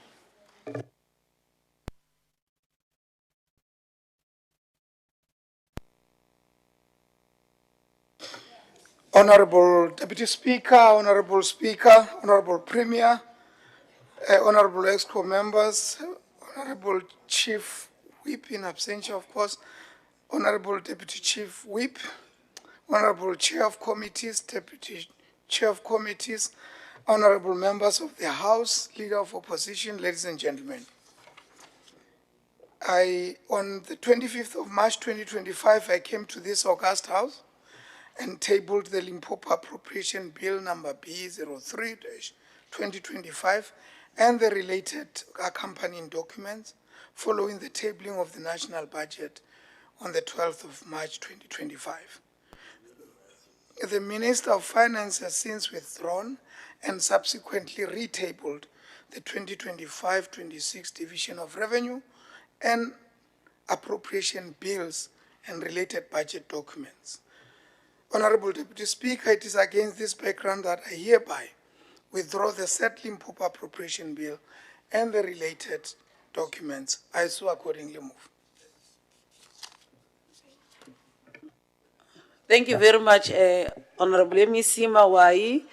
Honorable Deputy Speaker, Honorable Speaker, Honorable Premier, Honorable EXCO members, Honorable Chief Whip in absentia, of course, Honorable Deputy Chief Whip, Honorable Chair of Committees, Deputy Chair of Committees, Honorable members of the House, Leader of Opposition, ladies and gentlemen. On the 25th of March 2025, I came to this august House and tabled the Limpopo Appropriation Bill number B03-2025 and the related accompanying documents following the tabling of the national budget on the 12th of March 2025. The Minister of Finance has since withdrawn and subsequently retabled the 2025-26 Division of Revenue and appropriation bills and related budget documents. Honorable Deputy Speaker, it is against this background that I hereby withdraw the said Limpopo Appropriation Bill and the related documents. I so accordingly move. Thank you very much, Honorable MEC Mawai.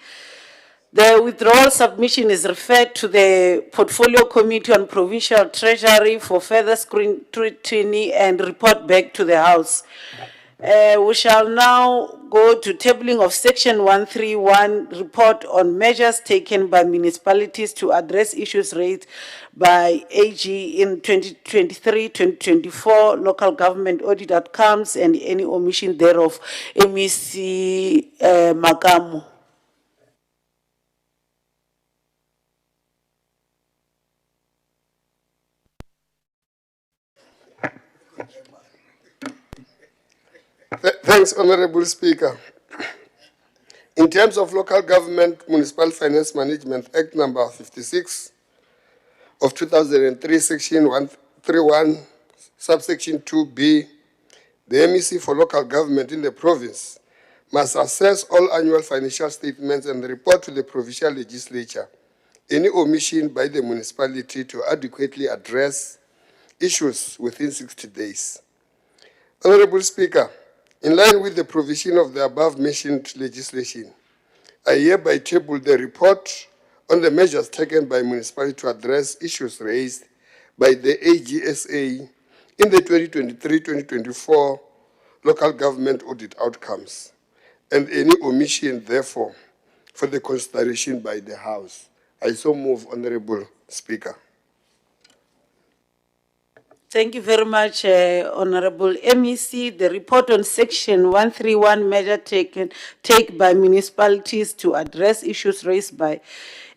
The withdrawal submission is referred to the Portfolio Committee on Provincial Treasury for further scrutiny and report back to the House. We shall now go to tabling of Section 131, report on measures taken by municipalities to address issues raised by AG in 2023-2024 local government audit outcomes and any omission thereof. MEC Makamu. Thanks, Honorable Speaker. In terms of Local Government Municipal Finance Management Act number 56 of 2003, Section 131, subsection 2B, the MEC for local government in the province must assess all annual financial statements and report to the provincial legislature any omission by the municipality to adequately address issues within 60 days. Honorable Speaker, in line with the provision of the above-mentioned legislation, I hereby table the report on the measures taken by municipality to address issues raised by the AGSA in the 2023-2024 local government audit outcomes, and any omission, therefore, for the consideration by the House. I so move, Honorable Speaker. Thank you very much, Honorable MEC. The report on Section 131 measure take by municipalities to address issues raised by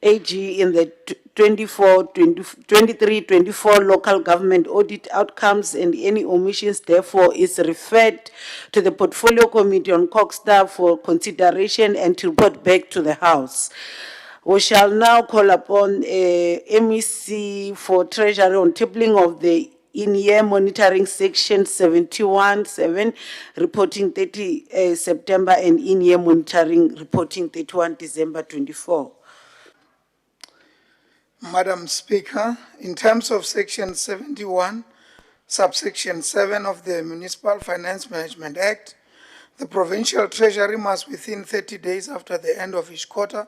AG in the 23-24 local government audit outcomes and any omissions, therefore, is referred to the Portfolio Committee on COGSTA for consideration and to report back to the House. We shall now call upon MEC for Treasury on tabling of the in-year monitoring Section 71(7), reporting 30 September and in-year monitoring reporting 31 December 24. Madam Speaker, in terms of Section 71, subsection 7 of the Municipal Finance Management Act, the Provincial Treasury must within 30 days after the end of each quarter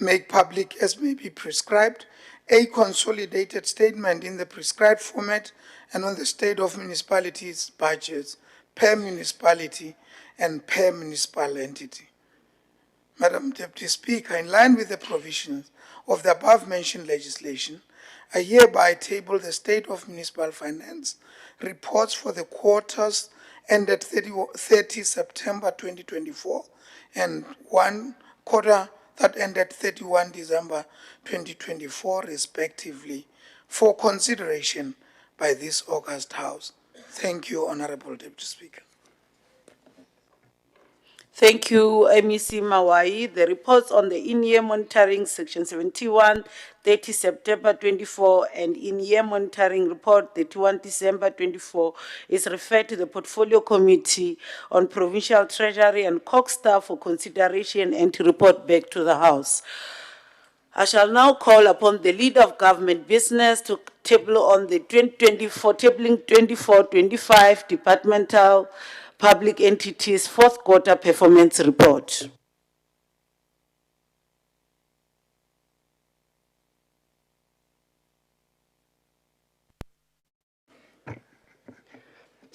make public, as may be prescribed, a consolidated statement in the prescribed format and on the state of municipalities' budgets per municipality and per municipal entity. Madam Deputy Speaker, in line with the provisions of the above-mentioned legislation, I hereby table the State of Municipal Finance reports for the quarters ended 30 September 2024 and one quarter that ended 31 December 2024, respectively, for consideration by this august House. Thank you, Honorable Deputy Speaker. Thank you, MEC Mawai. The reports on the in-year monitoring Section 71, 30 September 24, and in-year monitoring report 31 December 24 is referred to the Portfolio Committee on Provincial Treasury and COGSTA for consideration and to report back to the House. I shall now call upon the Leader of Government Business to table on the 2024, tabling 24-25 Departmental Public Entities Fourth Quarter Performance Report.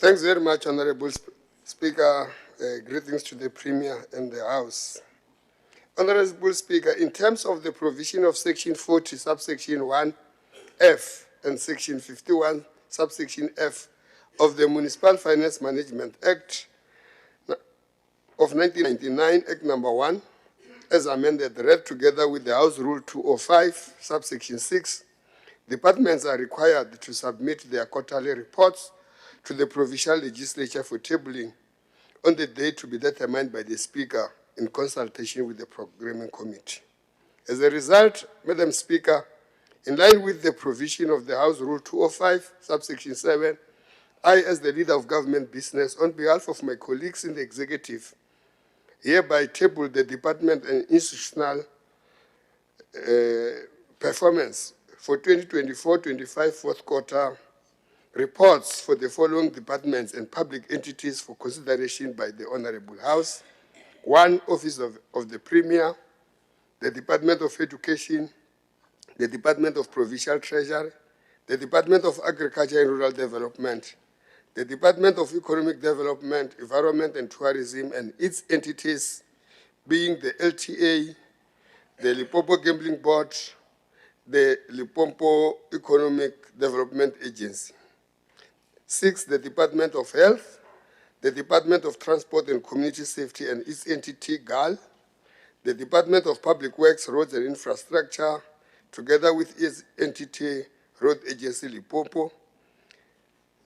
Thanks very much, Honorable Speaker. Greetings to the Premier and the House. Honorable Speaker, in terms of the provision of Section 40, subsection 1F and Section 51, subsection F of the Municipal Finance Management Act of 1999, Act number 1, as amended, read together with the House Rule 205, subsection 6, departments are required to submit their quarterly reports to the Provincial Legislature for tabling on the date to be determined by the Speaker in consultation with the Programming Committee. As a result, Madam Speaker, in line with the provision of the House Rule 205, subsection 7, I, as the leader of government business, on behalf of my colleagues in the executive, hereby table the department and institutional performance for 2024-25 fourth quarter reports for the following departments and public entities for consideration by the Honorable House. 1, Office of the Premier, the Department of Education, the Department of Provincial Treasury, the Department of Agriculture and Rural Development, the Department of Economic Development, Environment and Tourism, and its entities being the LTA, the Limpopo Gambling Board, the Limpopo Economic Development Agency. 6, the Department of Health, the Department of Transport and Community Safety and its entity, GAL, the Department of Public Works, Roads and Infrastructure, together with its entity, Road Agency, Limpopo.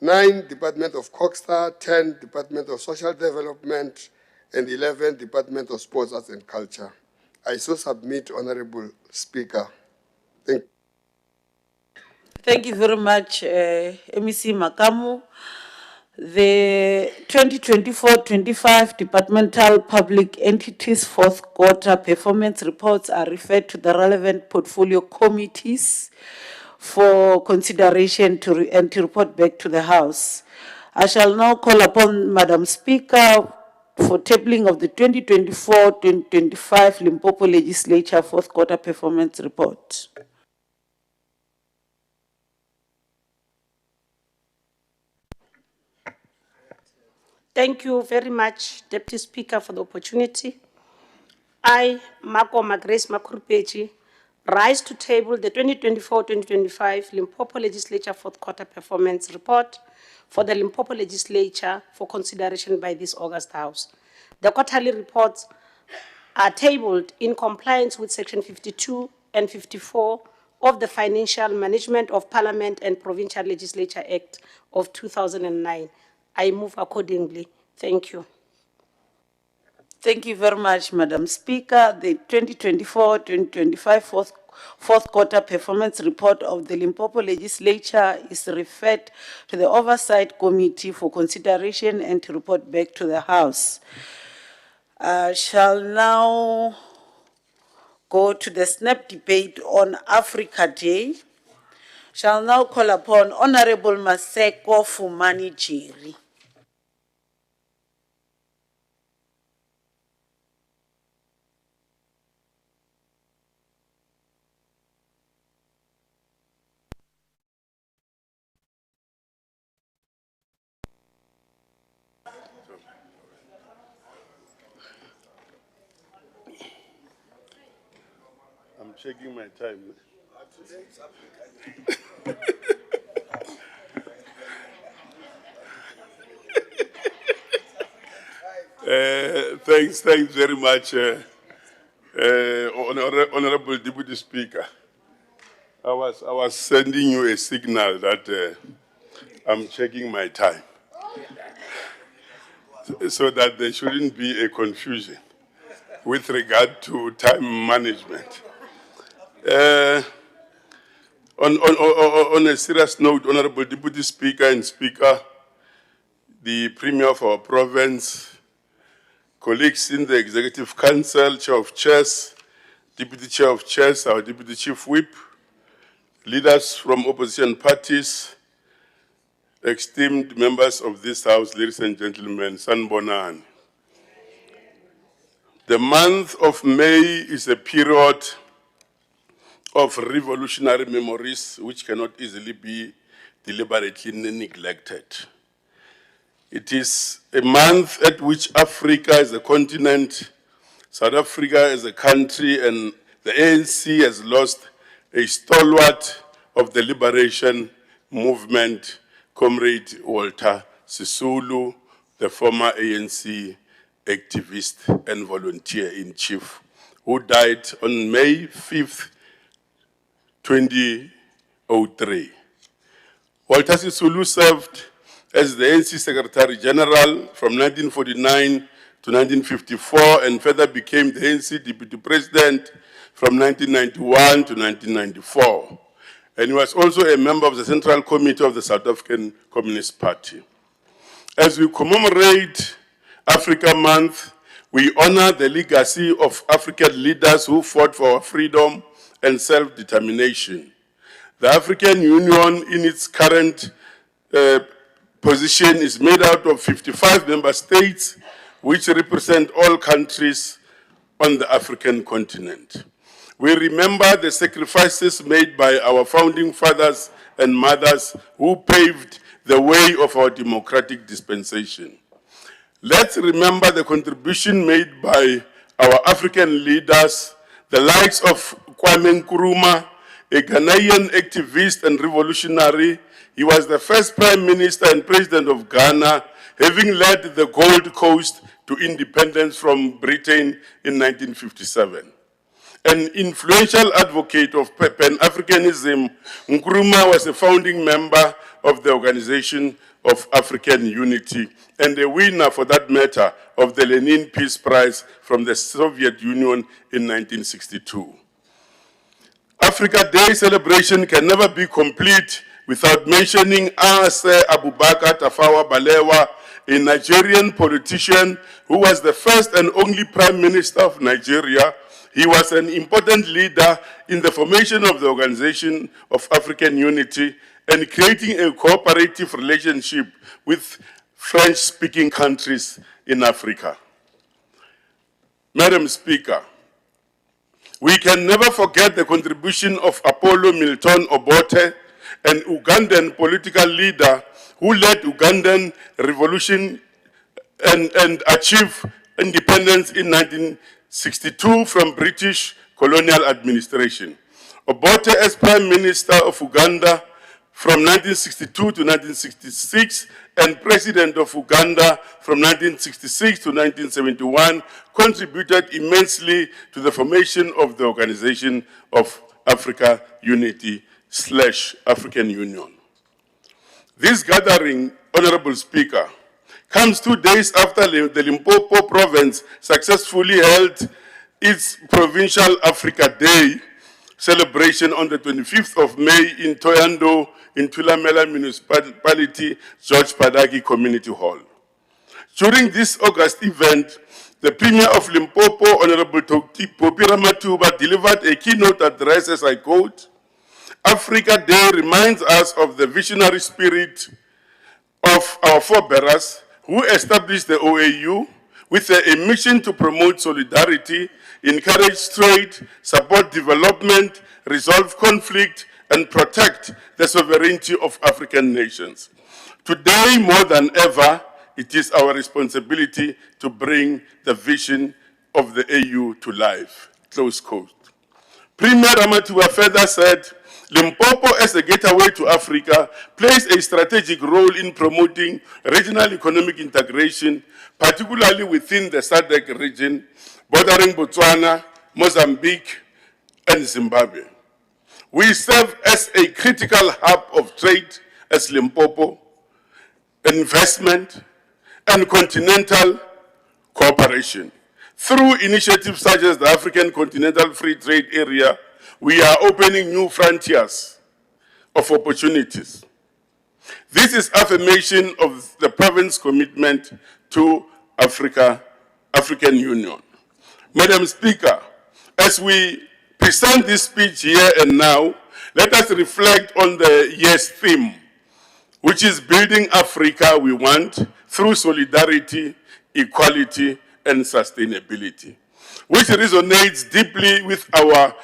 9, Department of Coxstar, 10, Department of Social Development, and 11, Department of Sports, Arts and Culture. I so submit, Honorable Speaker. Thank you. Thank you very much, MEC Makamu. The 2024-25 Departmental Public Entities fourth quarter performance reports are referred to the relevant portfolio committees for consideration and to report back to the House. I shall now call upon Madam Speaker for tabling of the 2024-2025 Limpopo Legislature fourth quarter performance report. Thank you very much, Deputy Speaker, for the opportunity. I, Makoma Grace Makurupechi, rise to table the 2024-2025 Limpopo Legislature fourth quarter performance report for the Limpopo Legislature for consideration by this August House. The quarterly reports are tabled in compliance with Section 52 and 54 of the Financial Management of Parliament and Provincial Legislature Act of 2009. I move accordingly. Thank you. Thank you very much, Madam Speaker. The 2024-2025 fourth quarter performance report of the Limpopo Legislature is referred to the Oversight Committee for consideration and to report back to the House. I shall now go to the snap debate on Africa Day. Shall now call upon Honorable Maseko Fumani Jiri. I'm checking my time. Thanks very much, Honorable Deputy Speaker. I was sending you a signal that I'm checking my time, so that there shouldn't be a confusion with regard to time management. On a serious note, Honorable Deputy Speaker and Speaker, the Premier of our province, colleagues in the Executive Council, Chair of Chairs, Deputy Chair of Chairs, our Deputy Chief Whip, leaders from opposition parties, esteemed members of this House, ladies and gentlemen, Sanbonan. The month of May is a period of revolutionary memories which cannot easily be deliberately neglected. It is a month at which Africa as a continent, South Africa as a country, and the ANC has lost a stalwart of the liberation movement, Comrade Walter Sisulu, the former ANC activist and volunteer-in-chief, who died on May 5th, 2003. Walter Sisulu served as the ANC Secretary General from 1949 to 1954 and further became the ANC Deputy President from 1991 to 1994. And he was also a member of the Central Committee of the South African Communist Party. As we commemorate Africa Month, we honor the legacy of African leaders who fought for our freedom and self-determination. The African Union, in its current position, is made out of 55 member states, which represent all countries on the African continent. We remember the sacrifices made by our founding fathers and mothers who paved the way of our democratic dispensation. Let's remember the contribution made by our African leaders, the likes of Kwame Nkrumah, a Ghanaian activist and revolutionary. He was the first Prime Minister and President of Ghana, having led the Gold Coast to independence from Britain in 1957. An influential advocate of Pan-Africanism, Nkrumah was a founding member of the Organization of African Unity and a winner, for that matter, of the Lenin Peace Prize from the Soviet Union in 1962. Africa Day celebration can never be complete without mentioning AGSA Abubakar Tafawa Balewa, a Nigerian politician who was the first and only Prime Minister of Nigeria. He was an important leader in the formation of the Organization of African Unity and creating a cooperative relationship with French-speaking countries in Africa. Madam Speaker, we can never forget the contribution of Apollo Milton Obote, an Ugandan political leader who led Ugandan revolution and achieved independence in 1962 from British colonial administration. Obote, as Prime Minister of Uganda from 1962 to 1966 and President of Uganda from 1966 to 1971, contributed immensely to the formation of the Organization of Africa Unity / African Union. This gathering, Honorable Speaker, comes 2 days after the Limpopo province successfully held its Provincial Africa Day celebration on the 25th of May in Toyando, in Thulamela Municipality, George Padaki Community Hall. During this August event, the Premier of Limpopo, Honorable Popi Ramatuba, delivered a keynote address, as I quote, "Africa Day reminds us of the visionary spirit of our forebears who established the OAU with a mission to promote solidarity, encourage trade, support development, resolve conflict, and protect the sovereignty of African nations. Today, more than ever, it is our responsibility to bring the vision of the AU to life." Close quote. Premier Ramatuba further said, "Limpopo, as a gateway to Africa, plays a strategic role in promoting regional economic integration, particularly within the SADC region, bordering Botswana, Mozambique, and Zimbabwe. We serve as a critical hub of trade as Limpopo, investment, and continental cooperation. Through initiatives such as the African Continental Free Trade Area, we are opening new frontiers of opportunities. This is affirmation of the province's commitment to African Union." Madam Speaker, as we present this speech here and now, let us reflect on the year's theme, which is building Africa we want through solidarity, equality, and sustainability, which resonates deeply with our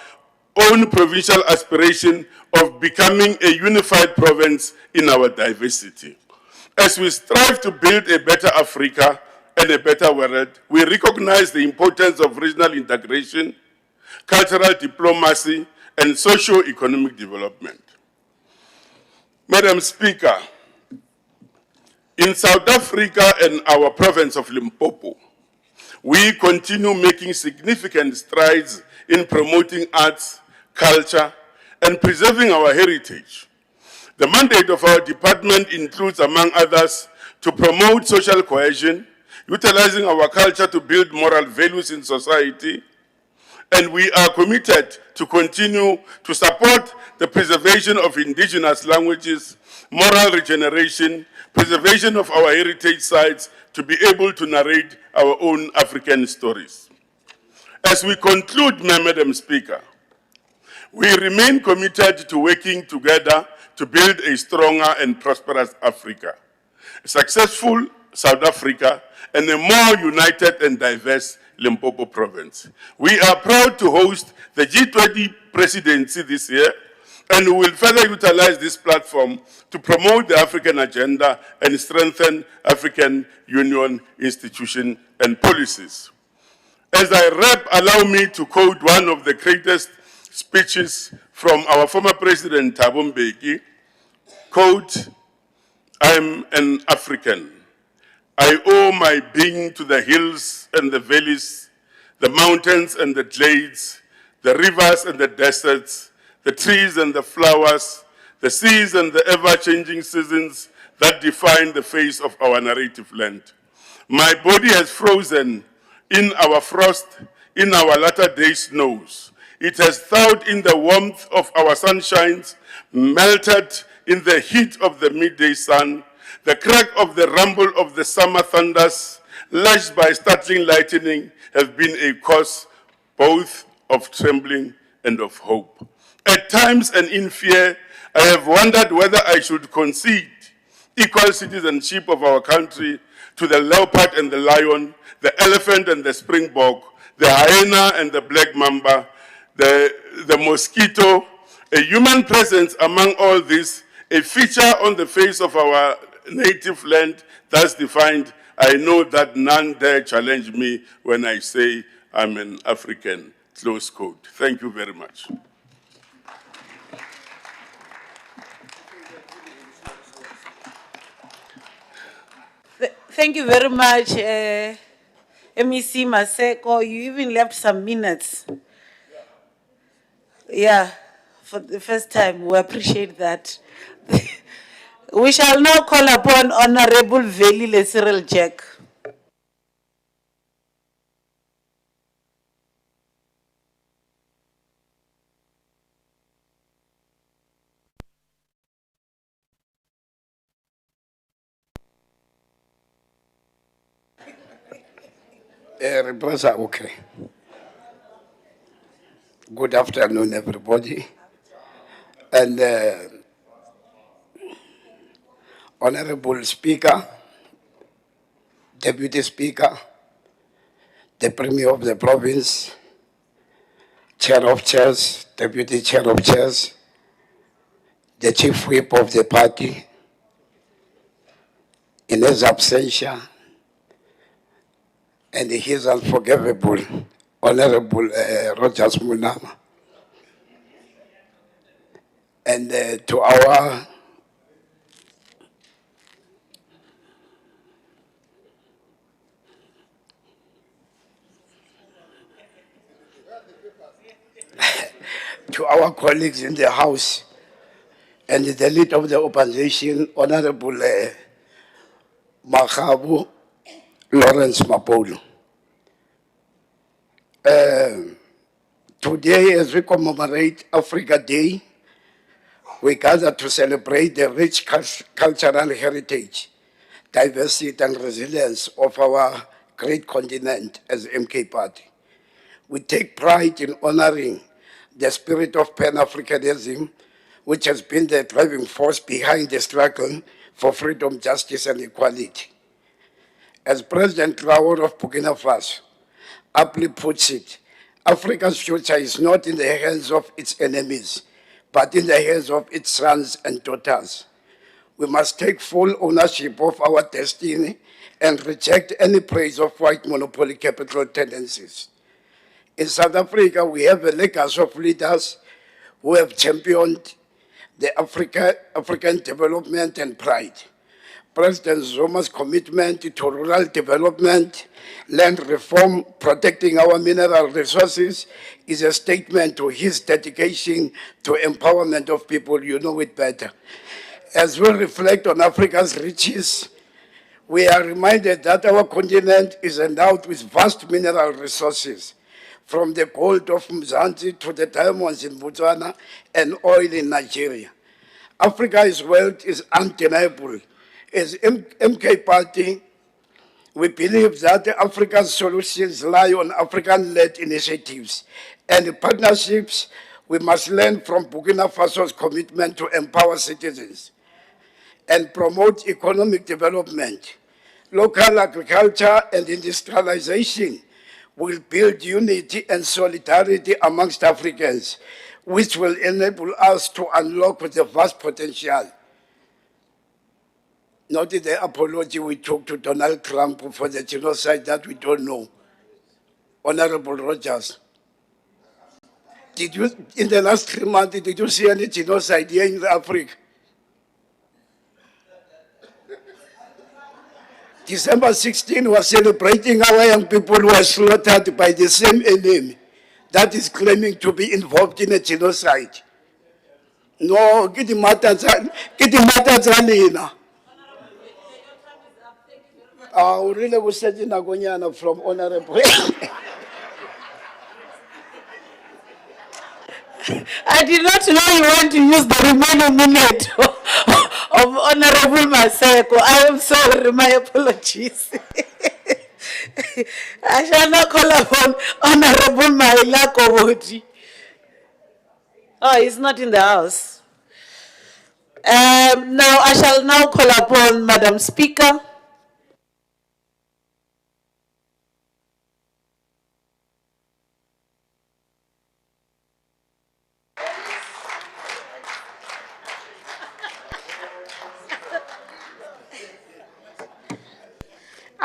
own provincial aspiration of becoming a unified province in our diversity. As we strive to build a better Africa and a better world, we recognize the importance of regional integration, cultural diplomacy, and socio-economic development. Madam Speaker, in South Africa and our province of Limpopo, we continue making significant strides in promoting arts, culture, and preserving our heritage. The mandate of our department includes, among others, to promote social cohesion, utilizing our culture to build moral values in society, and we are committed to continue to support the preservation of indigenous languages, moral regeneration, preservation of our heritage sites to be able to narrate our own African stories. As we conclude, Madam Speaker, we remain committed to working together to build a stronger and prosperous Africa, a successful South Africa, and a more united and diverse Limpopo province. We are proud to host the G20 presidency this year, and we will further utilize this platform to promote the African agenda and strengthen African Union institutions and policies. As I wrap, allow me to quote one of the greatest speeches from our former President, Thabo Mbeki. Quote, "I'm an African. I owe my being to the hills and the valleys, the mountains and the glades, the rivers and the deserts, the trees and the flowers, the seas and the ever-changing seasons that define the face of our native land. My body has frozen in our frost, in our latter-day snows. It has thawed in the warmth of our sunshines, melted in the heat of the midday sun, the crack of the rumble of the summer thunders, lashed by startling lightning, have been a cause both of trembling and of hope. At times and in fear, I have wondered whether I should concede equal citizenship of our country to the leopard and the lion, the elephant and the springbok, the hyena and the black mamba, the mosquito, a human presence among all this, a feature on the face of our native land, thus defined. I know that none dare challenge me when I say I'm an African." Close quote. Thank you very much. Thank you very much, MEC Maseko. You even left some minutes. Yeah, for the first time, we appreciate that. We shall now call upon Honorable Velile Cyril Jack. Repressor, okay. Good afternoon, everybody. And Honorable Speaker, Deputy Speaker, the Premier of the Province, Chair of Chairs, Deputy Chair of Chairs, the Chief Whip of the party, in his absentia, and his unforgivable Honorable Rogers Munama. And to our colleagues in the House and the leader of the opposition, Honorable Makhabu Lawrence Mapolo. Today, as we commemorate Africa Day, we gather to celebrate the rich cultural heritage, diversity and resilience of our great continent as MK Party. We take pride in honoring the spirit of Pan-Africanism, which has been the driving force behind the struggle for freedom, justice, and equality. As President Traore of Burkina Faso aptly puts it, Africa's future is not in the hands of its enemies, but in the hands of its sons and daughters. We must take full ownership of our destiny and reject any praise of white monopoly capital tendencies. In South Africa, we have a legacy of leaders who have championed the African development and pride. President Zuma's commitment to rural development, land reform, protecting our mineral resources is a statement to his dedication to empowerment of people. You know it better. As we reflect on Africa's riches, we are reminded that our continent is endowed with vast mineral resources, from the gold of Mzansi to the diamonds in Botswana and oil in Nigeria. Africa's wealth is undeniable. As MK Party, we believe that Africa's solutions lie on African-led initiatives and partnerships. We must learn from Burkina Faso's commitment to empower citizens and promote economic development. Local agriculture and industrialization will build unity and solidarity amongst Africans, which will enable us to unlock the vast potential. Not the apology we took to Donald Trump for the genocide that we don't know. Honorable Rogers, did you, in the last 3 months, did you see any genocide here in Africa? December 16 was celebrating our young people who were slaughtered by the same enemy that is claiming to be involved in a genocide. No, get the matter really was said in Agonyana from Honorable. I did not know you want to use the remaining minute of Honorable Maseko. I am sorry, my apologies. I shall not call upon Honorable Maila Koboti. Oh, he's not in the house. Now, I shall now call upon Madam Speaker.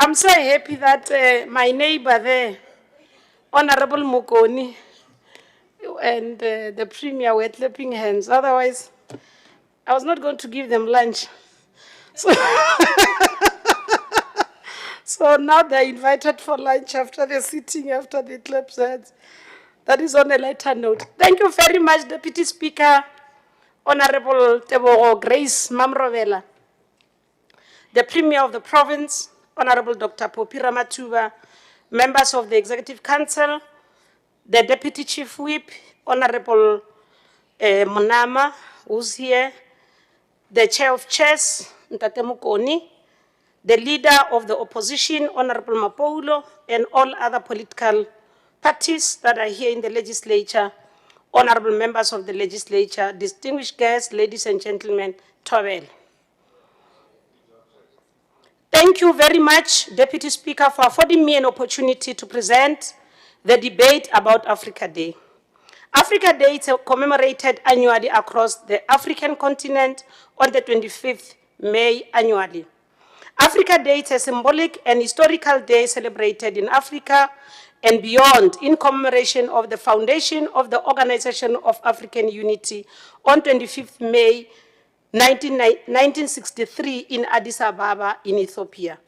I'm so happy that my neighbor there, Honorable Mukoni, and the Premier were clapping hands. Otherwise, I was not going to give them lunch. So, so now they're invited for lunch after the sitting, after the clap hands. That is on a lighter note. Thank you very much, Deputy Speaker, Honorable Tebogo Grace Mamrovela, the Premier of the Province, Honorable Dr. Popira Matuba, members of the Executive Council, the Deputy Chief Whip, Honorable Munama, who's here, the Chair of Chairs, Ntate Mukoni, the Leader of the Opposition, Honorable Mapoulo, and all other political parties that are here in the Legislature, Honorable members of the Legislature, distinguished guests, ladies and gentlemen, Tobel. Thank you very much, Deputy Speaker, for affording me an opportunity to present the debate about Africa Day. Africa Day is commemorated annually across the African continent on the 25th May annually. Africa Day is a symbolic and historical day celebrated in Africa and beyond in commemoration of the foundation of the Organization of African Unity on 25th May 1963 in Addis Ababa in Ethiopia.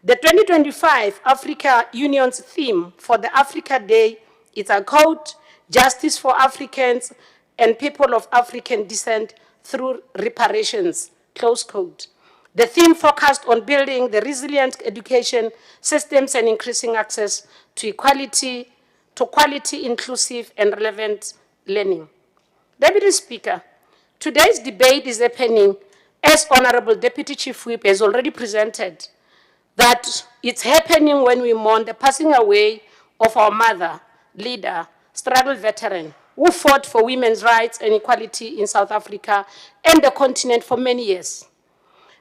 The 2025 Africa Union's theme for the Africa Day is a quote, "Justice for Africans and people of African descent through reparations," close quote. The theme focused on building the resilient education systems and increasing access to quality, inclusive, and relevant learning. Deputy Speaker, today's debate is happening, as Honorable Deputy Chief Whip has already presented, that it's happening when we mourn the passing away of our mother, leader, struggle veteran, who fought for women's rights and equality in South Africa and the continent for many years.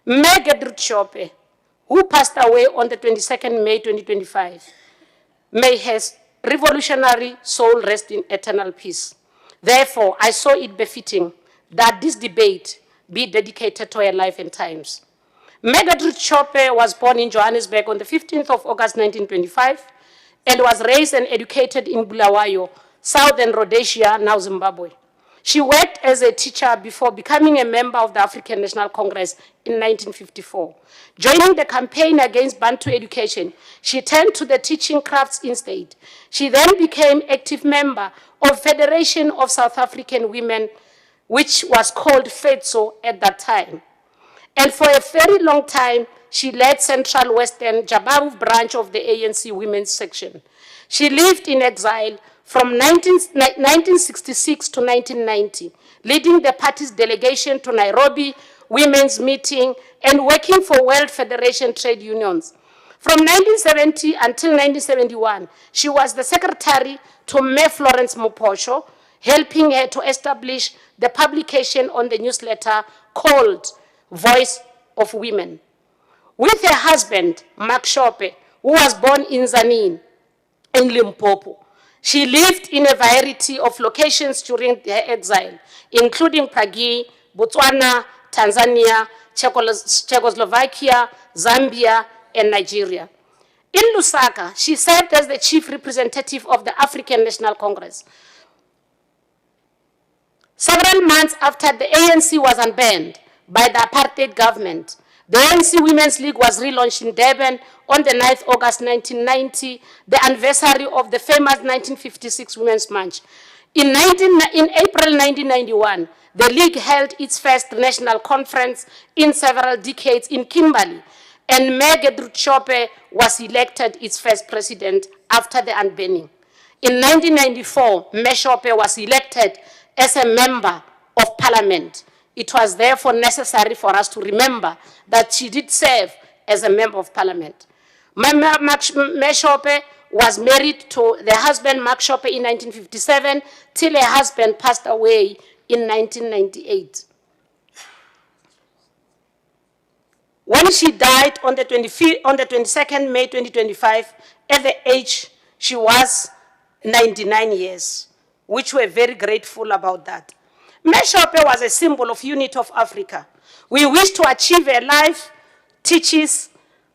Gertrude Shope, who passed away on the 22nd May 2025, may his revolutionary soul rest in eternal peace. Therefore, I saw it befitting that this debate, be dedicated to her life and times. Megadrit Chope was born in Johannesburg on the 15th of August 1925 and was raised and educated in Bulawayo, Southern Rhodesia, now Zimbabwe. She worked as a teacher before becoming a member of the African National Congress in 1954. Joining the campaign against Bantu education, she turned to the teaching crafts instead. She then became active member of Federation of South African Women, which was called FEDSO at that time. And for a very long time, she led Central Western Jabavu branch of the ANC Women's Section. She lived in exile from 1966 to 1990, leading the party's delegation to Nairobi Women's Meeting and working for World Federation Trade Unions. From 1970 until 1971, she was the secretary to Mayor Florence Muposho, helping her to establish the publication on the newsletter called Voice of Women. With her husband, Mark Shope, who was born in Zanin, in Limpopo, she lived in a variety of locations during her exile, including Prague, Botswana, Tanzania, Czechoslovakia, Zambia, and Nigeria. In Lusaka, she served as the chief representative of the African National Congress. Several months after the ANC was unbanned by the apartheid government, the ANC Women's League was relaunched in Durban on the 9th August 1990, the anniversary of the famous 1956 Women's March. In April 1991, the League held its first national conference in several decades in Kimberley, and Megadrit Chope was elected its first president after the unbanning. In 1994, Mayor Chope was elected as a member of parliament. It was therefore necessary for us to remember that she did serve as a member of parliament. Mayor Chope was married to the husband, Mark Chope, in 1957, till her husband passed away in 1998. When she died on the 22nd May 2025, at the age she was 99 years, which we're very grateful about that. Mayor Chope was a symbol of unity of Africa. We wish to achieve a life teaches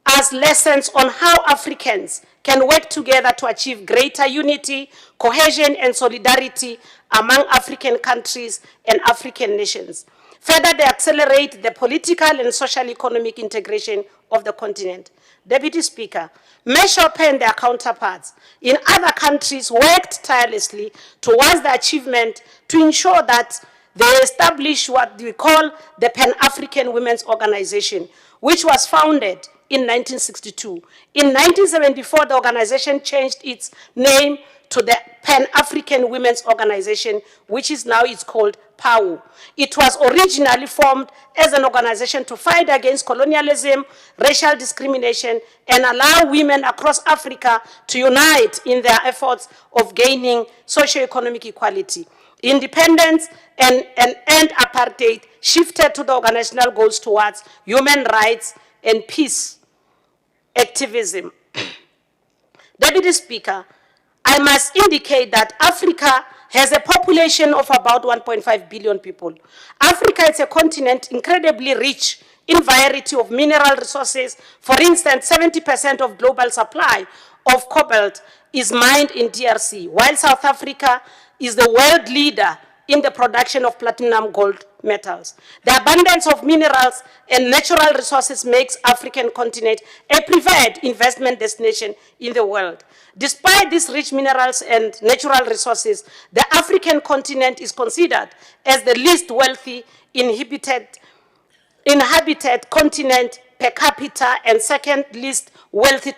us lessons on how Africans can work together to achieve greater unity, cohesion, and solidarity among African countries and African nations. Further, they accelerate the political and social economic integration of the continent. Deputy Speaker, Mayor Chope and their counterparts in other countries worked tirelessly towards the achievement to ensure that they established what we call the Pan-African Women's Organization, which was founded in 1962. In 1974, the organization changed its name to the Pan-African Women's Organization, which is now called PAWU. It was originally formed as an organization to fight against colonialism, racial discrimination, and allow women across Africa to unite in their efforts of gaining socio-economic equality. Independence and end apartheid shifted to the organizational goals towards human rights and peace activism. Deputy Speaker, I must indicate that Africa has a population of about 1.5 billion people. Africa is a continent incredibly rich in variety of mineral resources. For instance, 70% of global supply of cobalt is mined in DRC, while South Africa is the world leader in the production of platinum gold metals. The abundance of minerals and natural resources makes African continent a preferred investment destination in the world. Despite these rich minerals and natural resources, the African continent is considered as the least wealthy inhabited continent per capita and second least wealthy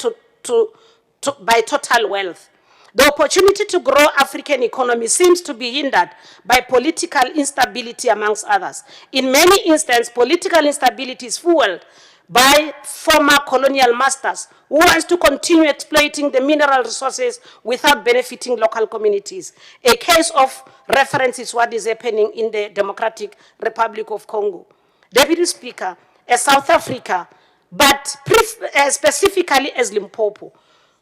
by total wealth. The opportunity to grow African economy seems to be hindered by political instability, amongst others. In many instances, political instability is fueled by former colonial masters who wants to continue exploiting the mineral resources without benefiting local communities. A case of reference is what is happening in the Democratic Republic of Congo. Deputy Speaker, as South Africa, but specifically as Limpopo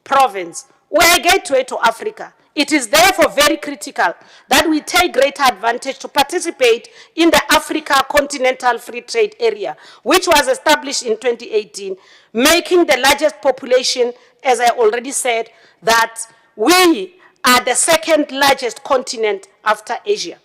province, we're a gateway to Africa. It is therefore very critical that we take greater advantage to participate in the Africa Continental Free Trade Area, which was established in 2018, making the largest population, as I already said, that we are the second largest continent after Asia.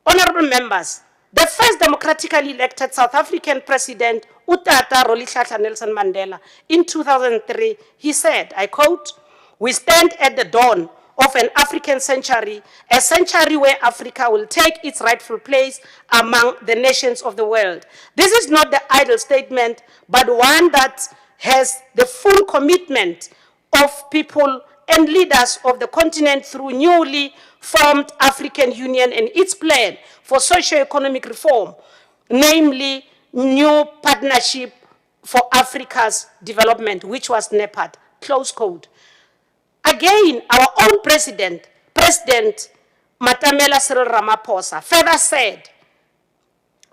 Honorable members, the first democratically elected South African president, Utata Rolihlahla Nelson Mandela, in 2003, he said, I quote, "We stand at the dawn of an African century, a century where Africa will take its rightful place among the nations of the world." This is not the idle statement, but one that has the full commitment of people and leaders of the continent through newly formed African Union and its plan for socio-economic reform, namely New Partnership for Africa's Development, which was NEPAD, close quote. Again, our own President Matamela Cyril Ramaphosa, further said,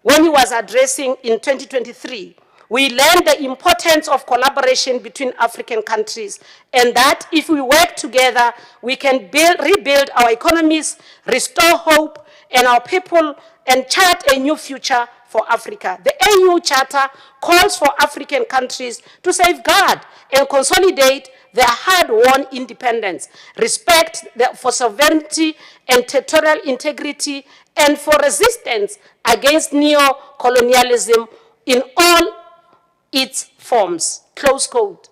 when he was addressing in 2023, we learned the importance of collaboration between African countries, and that if we work together, we can rebuild our economies, restore hope and our people, and chart a new future for Africa. The AU Charter calls for African countries to safeguard and consolidate their hard-won independence, respect for sovereignty and territorial integrity, and for resistance against neo-colonialism in all its forms, close quote.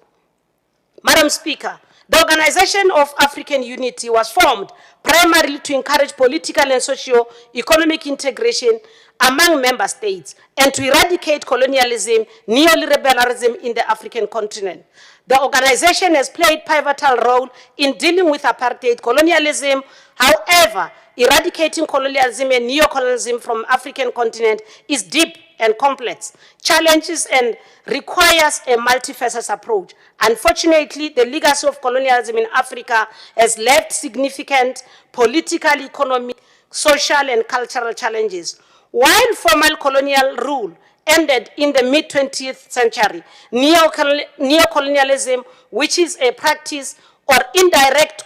Madam Speaker, the Organization of African Unity was formed primarily to encourage political and socio-economic integration among member states and to eradicate colonialism, neoliberalism in the African continent. The organization has played a pivotal role in dealing with apartheid colonialism. However, eradicating colonialism and neocolonialism from the African continent is deep and complex, challenges and requires a multifaceted approach. Unfortunately, the legacy of colonialism in Africa has left significant political, economic, social, and cultural challenges. While formal colonial rule ended in the mid-20th century, neocolonialism, which is a practice or indirect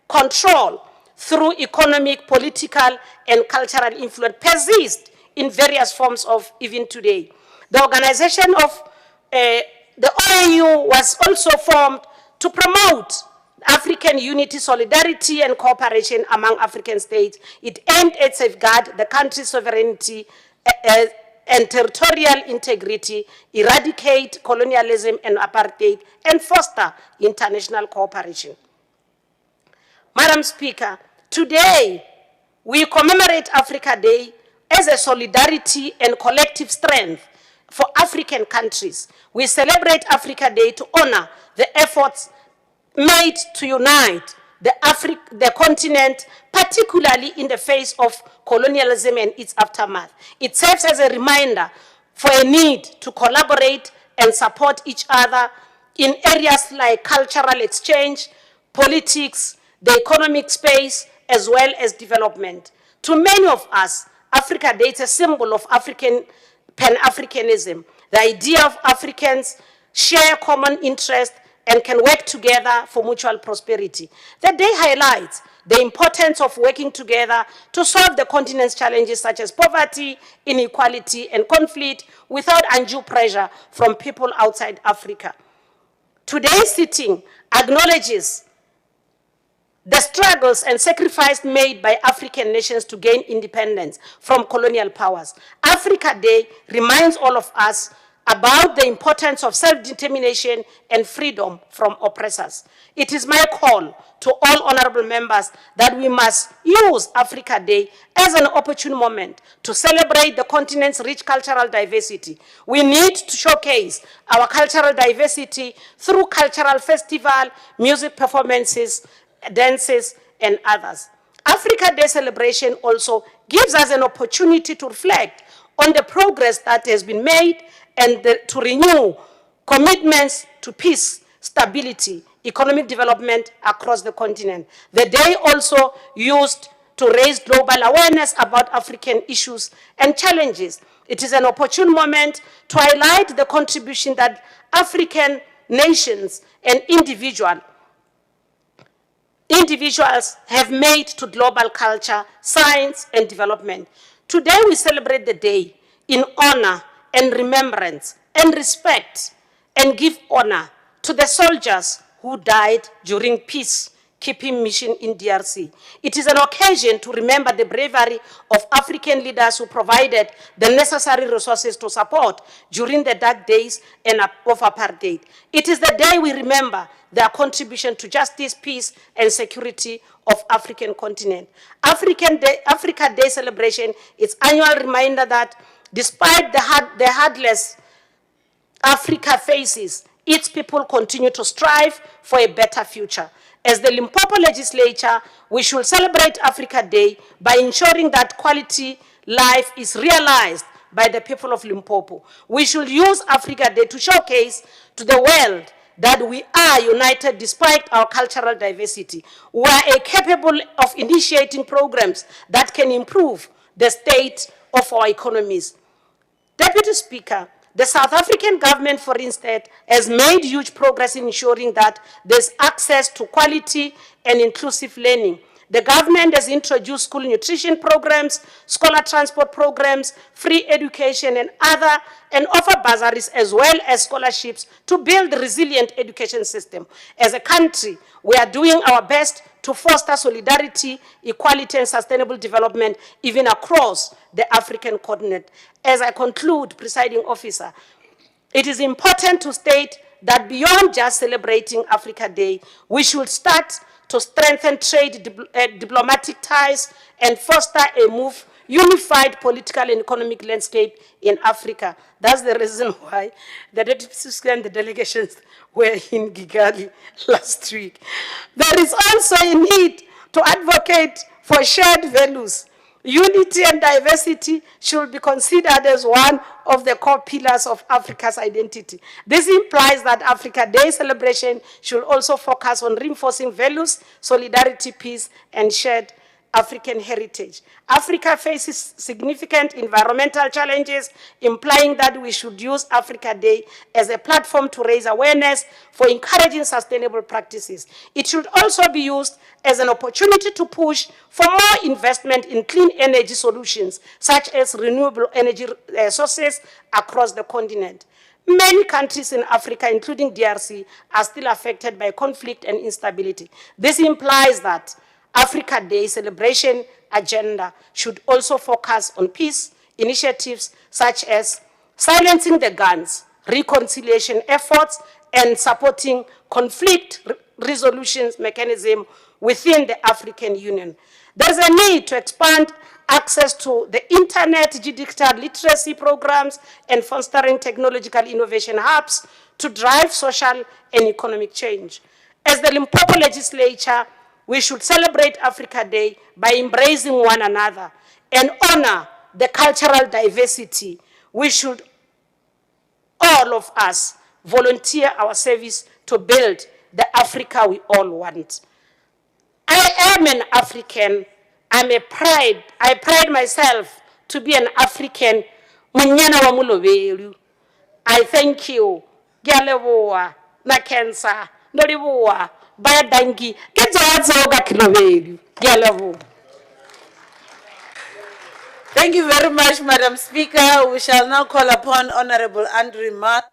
control through economic, political, and cultural influence, persists in various forms of even today. The organization of the OAU was also formed to promote African unity, solidarity, and cooperation among African states. It aimed at safeguard the country's sovereignty and territorial integrity, eradicate colonialism and apartheid, and foster international cooperation. Madam Speaker, today we commemorate Africa Day as a solidarity and collective strength for African countries. We celebrate Africa Day to honor the efforts made to unite the continent, particularly in the face of colonialism and its aftermath. It serves as a reminder for a need to collaborate and support each other in areas like cultural exchange, politics, the economic space, as well as development. To many of us, Africa Day is a symbol of Pan-Africanism. The idea of Africans share common interests and can work together for mutual prosperity. The day highlights the importance of working together to solve the continent's challenges such as poverty, inequality, and conflict without undue pressure from people outside Africa. Today's sitting acknowledges the struggles and sacrifice made by African nations to gain independence from colonial powers. Africa Day reminds all of us about the importance of self-determination and freedom from oppressors. It is my call to all honorable members that we must use Africa Day as an opportune moment to celebrate the continent's rich cultural diversity. We need to showcase our cultural diversity through cultural festival, music performances, dances, and others. Africa Day celebration also gives us an opportunity to reflect on the progress that has been made and to renew commitments to peace, stability, economic development across the continent. The day also used to raise global awareness about African issues and challenges. It is an opportune moment to highlight the contribution that African nations and individuals individuals have made to global culture, science, and development. Today we celebrate the day in honor and remembrance and respect and give honor to the soldiers who died during peacekeeping mission in DRC. It is an occasion to remember the bravery of African leaders who provided the necessary resources to support during the dark days of apartheid. It is the day we remember their contribution to justice, peace, and security of African continent. Africa Day celebration is annual reminder that despite the hardness Africa faces, its people continue to strive for a better future. As the Limpopo Legislature, we should celebrate Africa Day by ensuring that quality life is realized by the people of Limpopo. We should use Africa Day to showcase to the world that we are united despite our cultural diversity. We are capable of initiating programs that can improve the state of our economies. Deputy Speaker, the South African government, for instance, has made huge progress in ensuring that there's access to quality and inclusive learning. The government has introduced school nutrition programs, scholar transport programs, free education and offer bursaries as well as scholarships to build a resilient education system. As a country, we are doing our best to foster solidarity, equality, and sustainable development even across the African continent. As I conclude, Presiding Officer, it is important to state that beyond just celebrating Africa Day, we should start to strengthen trade diplomatic ties and foster a unified political and economic landscape in Africa. That's the reason why the Deputy Speaker and the delegations were in Kigali last week. There is also a need to advocate for shared values. Unity and diversity should be considered as one of the core pillars of Africa's identity. This implies that Africa Day celebration should also focus on reinforcing values, solidarity, peace, and shared African heritage. Africa faces significant environmental challenges, implying that we should use Africa Day as a platform to raise awareness for encouraging sustainable practices. It should also be used as an opportunity to push for more investment in clean energy solutions, such as renewable energy sources across the continent. Many countries in Africa, including DRC, are still affected by conflict and instability. This implies that Africa Day celebration agenda should also focus on peace initiatives such as silencing the guns, reconciliation efforts, and supporting conflict resolution mechanism within the African Union. There's a need to expand access to the internet, digital literacy programs, and fostering technological innovation hubs to drive social and economic change. As the Limpopo Legislature, we should celebrate Africa Day by embracing one another and honor the cultural diversity. We should, all of us, volunteer our service to build the Africa we all want. I am an African. I pride myself to be an African. I thank you. Gyalewoa, na cancer, noriwoa, badangi, Thank you very much, Madam Speaker. We shall now call upon Honorable Andrew Mark.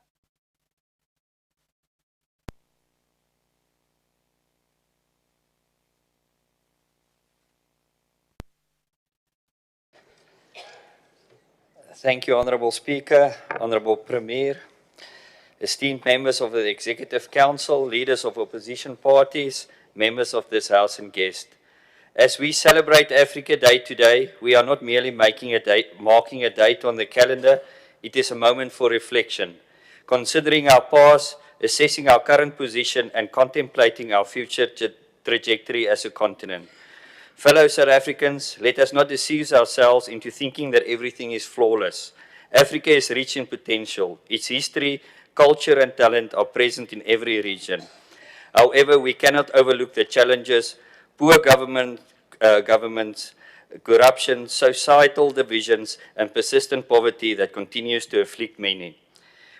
Thank you, Honourable Speaker, Honourable Premier, esteemed members of the Executive Council, leaders of opposition parties, members of this House and guests. As we celebrate Africa Day today, we are not merely marking a date on the calendar, it is a moment for reflection, considering our past, assessing our current position, and contemplating our future trajectory as a continent. Fellow South Africans, let us not deceive ourselves into thinking that everything is flawless. Africa is rich in potential. Its history, culture, and talent are present in every region. However, we cannot overlook the challenges: poor governments, corruption, societal divisions, and persistent poverty that continues to afflict many.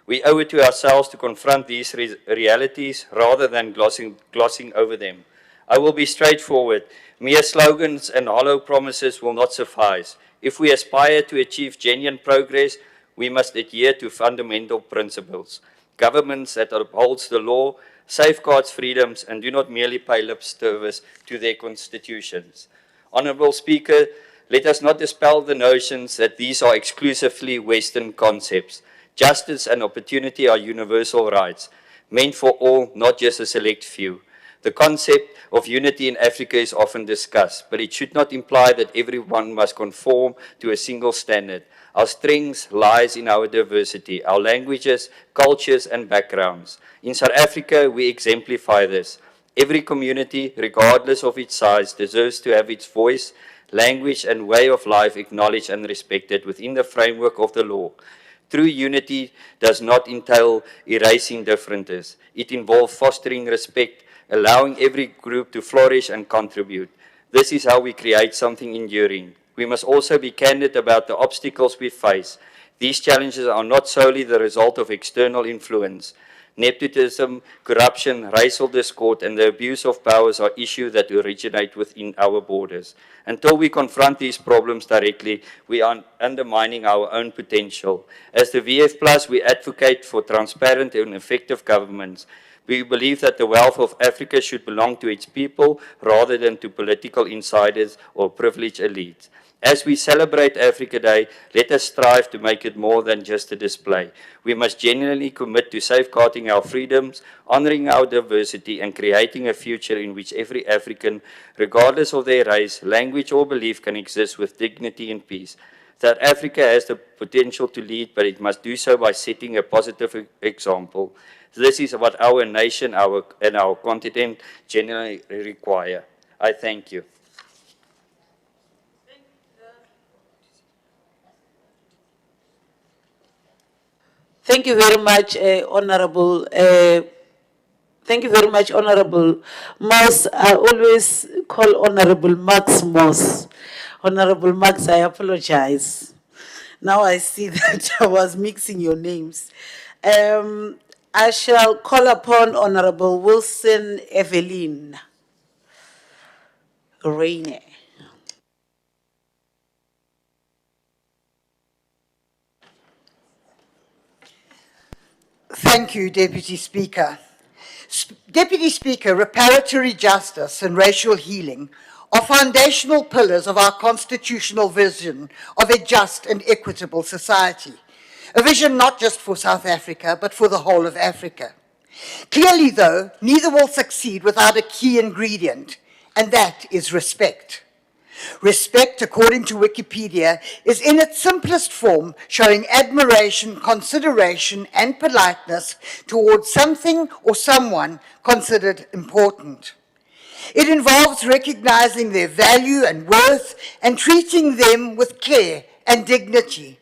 We owe it to ourselves to confront these realities rather than glossing over them. I will be straightforward. Mere slogans and hollow promises will not suffice. If we aspire to achieve genuine progress, we must adhere to fundamental principles. Governments that upholds the law, safeguards freedoms, and do not merely pay lip service to their constitutions. Honourable Speaker, let us not dispel the notions that these are exclusively Western concepts. Justice and opportunity are universal rights, meant for all, not just a select few. The concept of unity in Africa is often discussed, but it should not imply that everyone must conform to a single standard. Our strength lies in our diversity, our languages, cultures, and backgrounds. In South Africa, we exemplify this. Every community, regardless of its size, deserves to have its voice, language, and way of life acknowledged and respected within the framework of the law. True unity does not entail erasing differences. It involves fostering respect, allowing every group to flourish and contribute. This is how we create something enduring. We must also be candid about the obstacles we face. These challenges are not solely the result of external influence. Nepotism, corruption, racial discord, and the abuse of powers are issues that originate within our borders. Until we confront these problems directly, we are undermining our own potential. As the VF+, we advocate for transparent and effective governments. We believe that the wealth of Africa should belong to its people rather than to political insiders or privileged elites. As we celebrate Africa Day, let us strive to make it more than just a display. We must genuinely commit to safeguarding our freedoms, honoring our diversity, and creating a future in which every African, regardless of their race, language, or belief, can exist with dignity and peace. South Africa has the potential to lead, but it must do so by setting a positive example. This is what our nation and our continent genuinely require. I thank you. Thank you very much, Honorable. Thank you very much, Honorable Moss. I always call Honorable Max Moss. Honorable Max, I apologize. Now I see that I was mixing your names. I shall call upon Honorable Wilson Evelyn Raine. Thank you, Deputy Speaker. Deputy Speaker, reparatory justice and racial healing are foundational pillars of our constitutional vision of a just and equitable society. A vision not just for South Africa, but for the whole of Africa. Clearly, though, neither will succeed without a key ingredient, and that is respect. Respect, according to Wikipedia, is in its simplest form showing admiration, consideration, and politeness towards something or someone considered important. It involves recognizing their value and worth and treating them with care and dignity.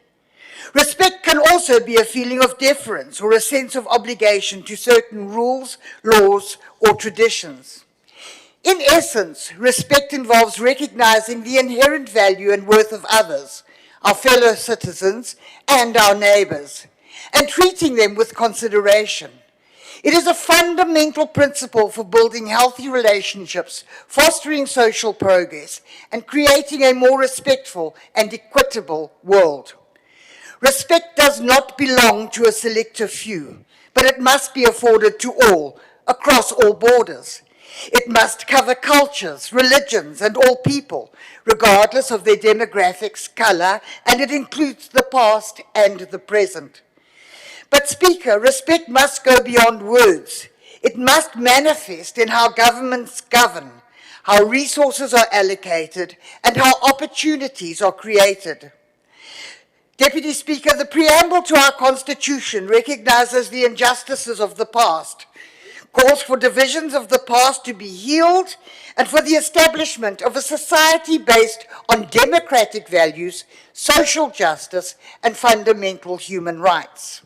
Respect can also be a feeling of deference or a sense of obligation to certain rules, laws, or traditions. In essence, respect involves recognizing the inherent value and worth of others, our fellow citizens and our neighbors, and treating them with consideration. It is a fundamental principle for building healthy relationships, fostering social progress, and creating a more respectful and equitable world. Respect does not belong to a selective few, but it must be afforded to all, across all borders. It must cover cultures, religions, and all people, regardless of their demographics, color, and it includes the past and the present. But Speaker, respect must go beyond words. It must manifest in how governments govern, how resources are allocated, and how opportunities are created. Deputy Speaker, the preamble to our Constitution recognizes the injustices of the past, calls for divisions of the past to be healed, and for the establishment of a society based on democratic values, social justice, and fundamental human rights.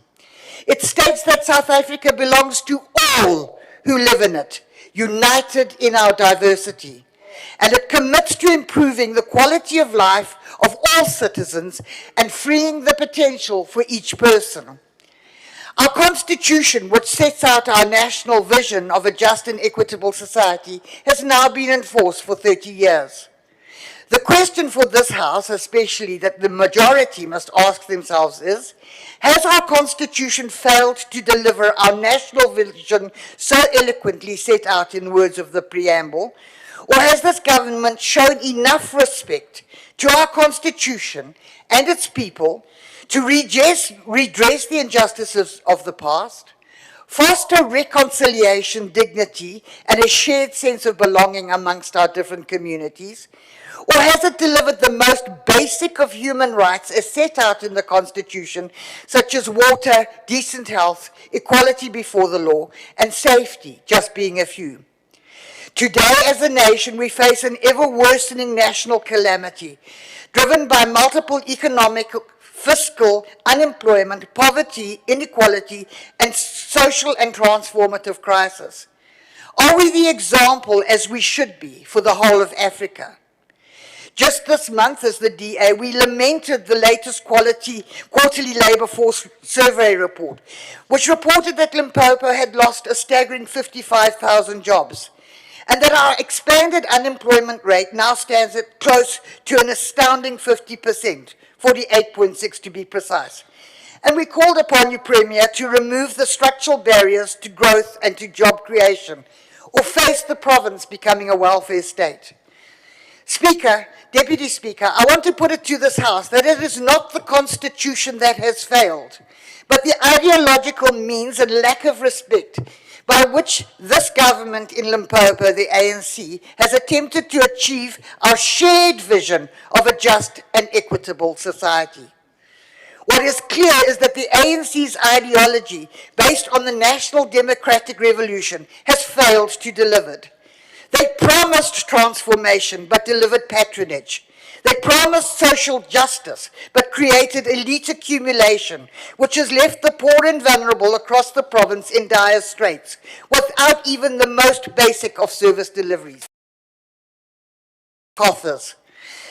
It states that South Africa belongs to all who live in it, united in our diversity, and it commits to improving the quality of life of all citizens and freeing the potential for each person. Our Constitution, which sets out our national vision of a just and equitable society, has now been enforced for 30 years. The question for this House, especially that the majority must ask themselves is, has our Constitution failed to deliver our national vision so eloquently set out in words of the preamble, or has this government shown enough respect to our Constitution and its people to redress the injustices of the past, foster reconciliation, dignity, and a shared sense of belonging amongst our different communities? Or has it delivered the most basic of human rights as set out in the Constitution, such as water, decent health, equality before the law, and safety, just being a few? Today, as a nation, we face an ever-worsening national calamity, driven by multiple economic, fiscal, unemployment, poverty, inequality, and social and transformative crisis. Are we the example, as we should be, for the whole of Africa? Just this month, as the DA, we lamented the latest quarterly labour force survey report, which reported that Limpopo had lost a staggering 55,000 jobs, and that our expanded unemployment rate now stands at close to an astounding 50%, 48.6 to be precise. And we called upon you, Premier, to remove the structural barriers to growth and to job creation, or face the province becoming a welfare state. Speaker, Deputy Speaker, I want to put it to this House that it is not the Constitution that has failed, but the ideological means and lack of respect by which this government in Limpopo, the ANC, has attempted to achieve our shared vision of a just and equitable society. What is clear is that the ANC's ideology, based on the National Democratic Revolution, has failed to deliver. They promised transformation, but delivered patronage. They promised social justice, but created elite accumulation, which has left the poor and vulnerable across the province in dire straits, without even the most basic of service deliveries. Coffers.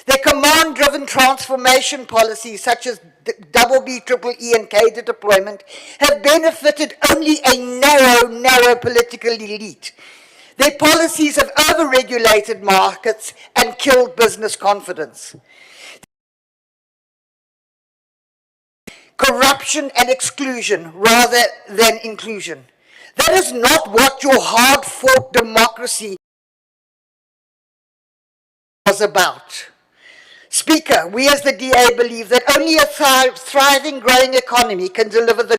Their command-driven transformation policies, such as BB, EEE, and cadre deployment, have benefited only a narrow political elite. Their policies have over-regulated markets and killed business confidence. Corruption and exclusion rather than inclusion. That is not what your hard-fought democracy was about. Speaker, we as the DA believe that only a thriving, growing economy can deliver the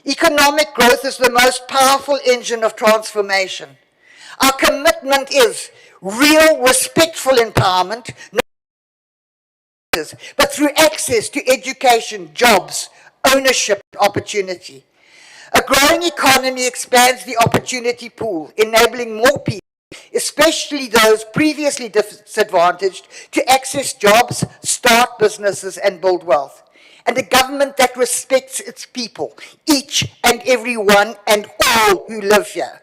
economic growth is the most powerful engine of transformation. Our commitment is real, respectful empowerment, but through access to education, jobs, ownership, opportunity. A growing economy expands the opportunity pool, enabling more people, especially those previously disadvantaged, to access jobs, start businesses, and build wealth. And a government that respects its people, each and every one and all who live here.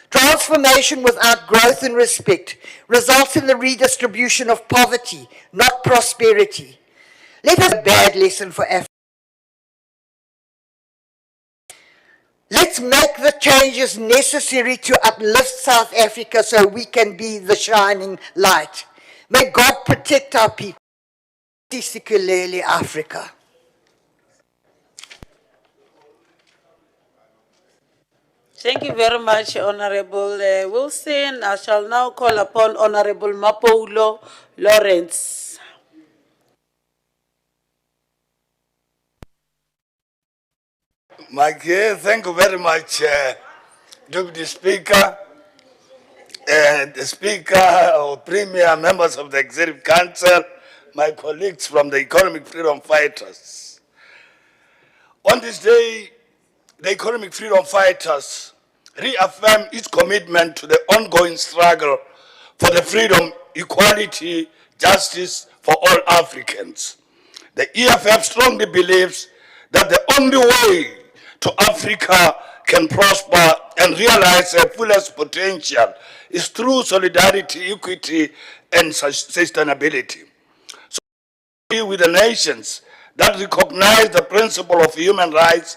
Transformation without growth and respect results in the redistribution of poverty, not prosperity. Let us a bad lesson for Africa. Let's make the changes necessary to uplift South Africa so we can be the shining light. May God protect our people, particularly Africa. Thank you very much, Honorable Wilson. I shall now call upon Honorable Mapoulo Lawrence. Thank you very much, Deputy Speaker, the Speaker, or Premier, members of the Executive Council, my colleagues from the Economic Freedom Fighters. On this day, the Economic Freedom Fighters reaffirm its commitment to the ongoing struggle for the freedom, equality, justice for all Africans. The EFF strongly believes that the only way to Africa can prosper and realize their fullest potential is through solidarity, equity, and sustainability. So with the nations that recognize the principle of human rights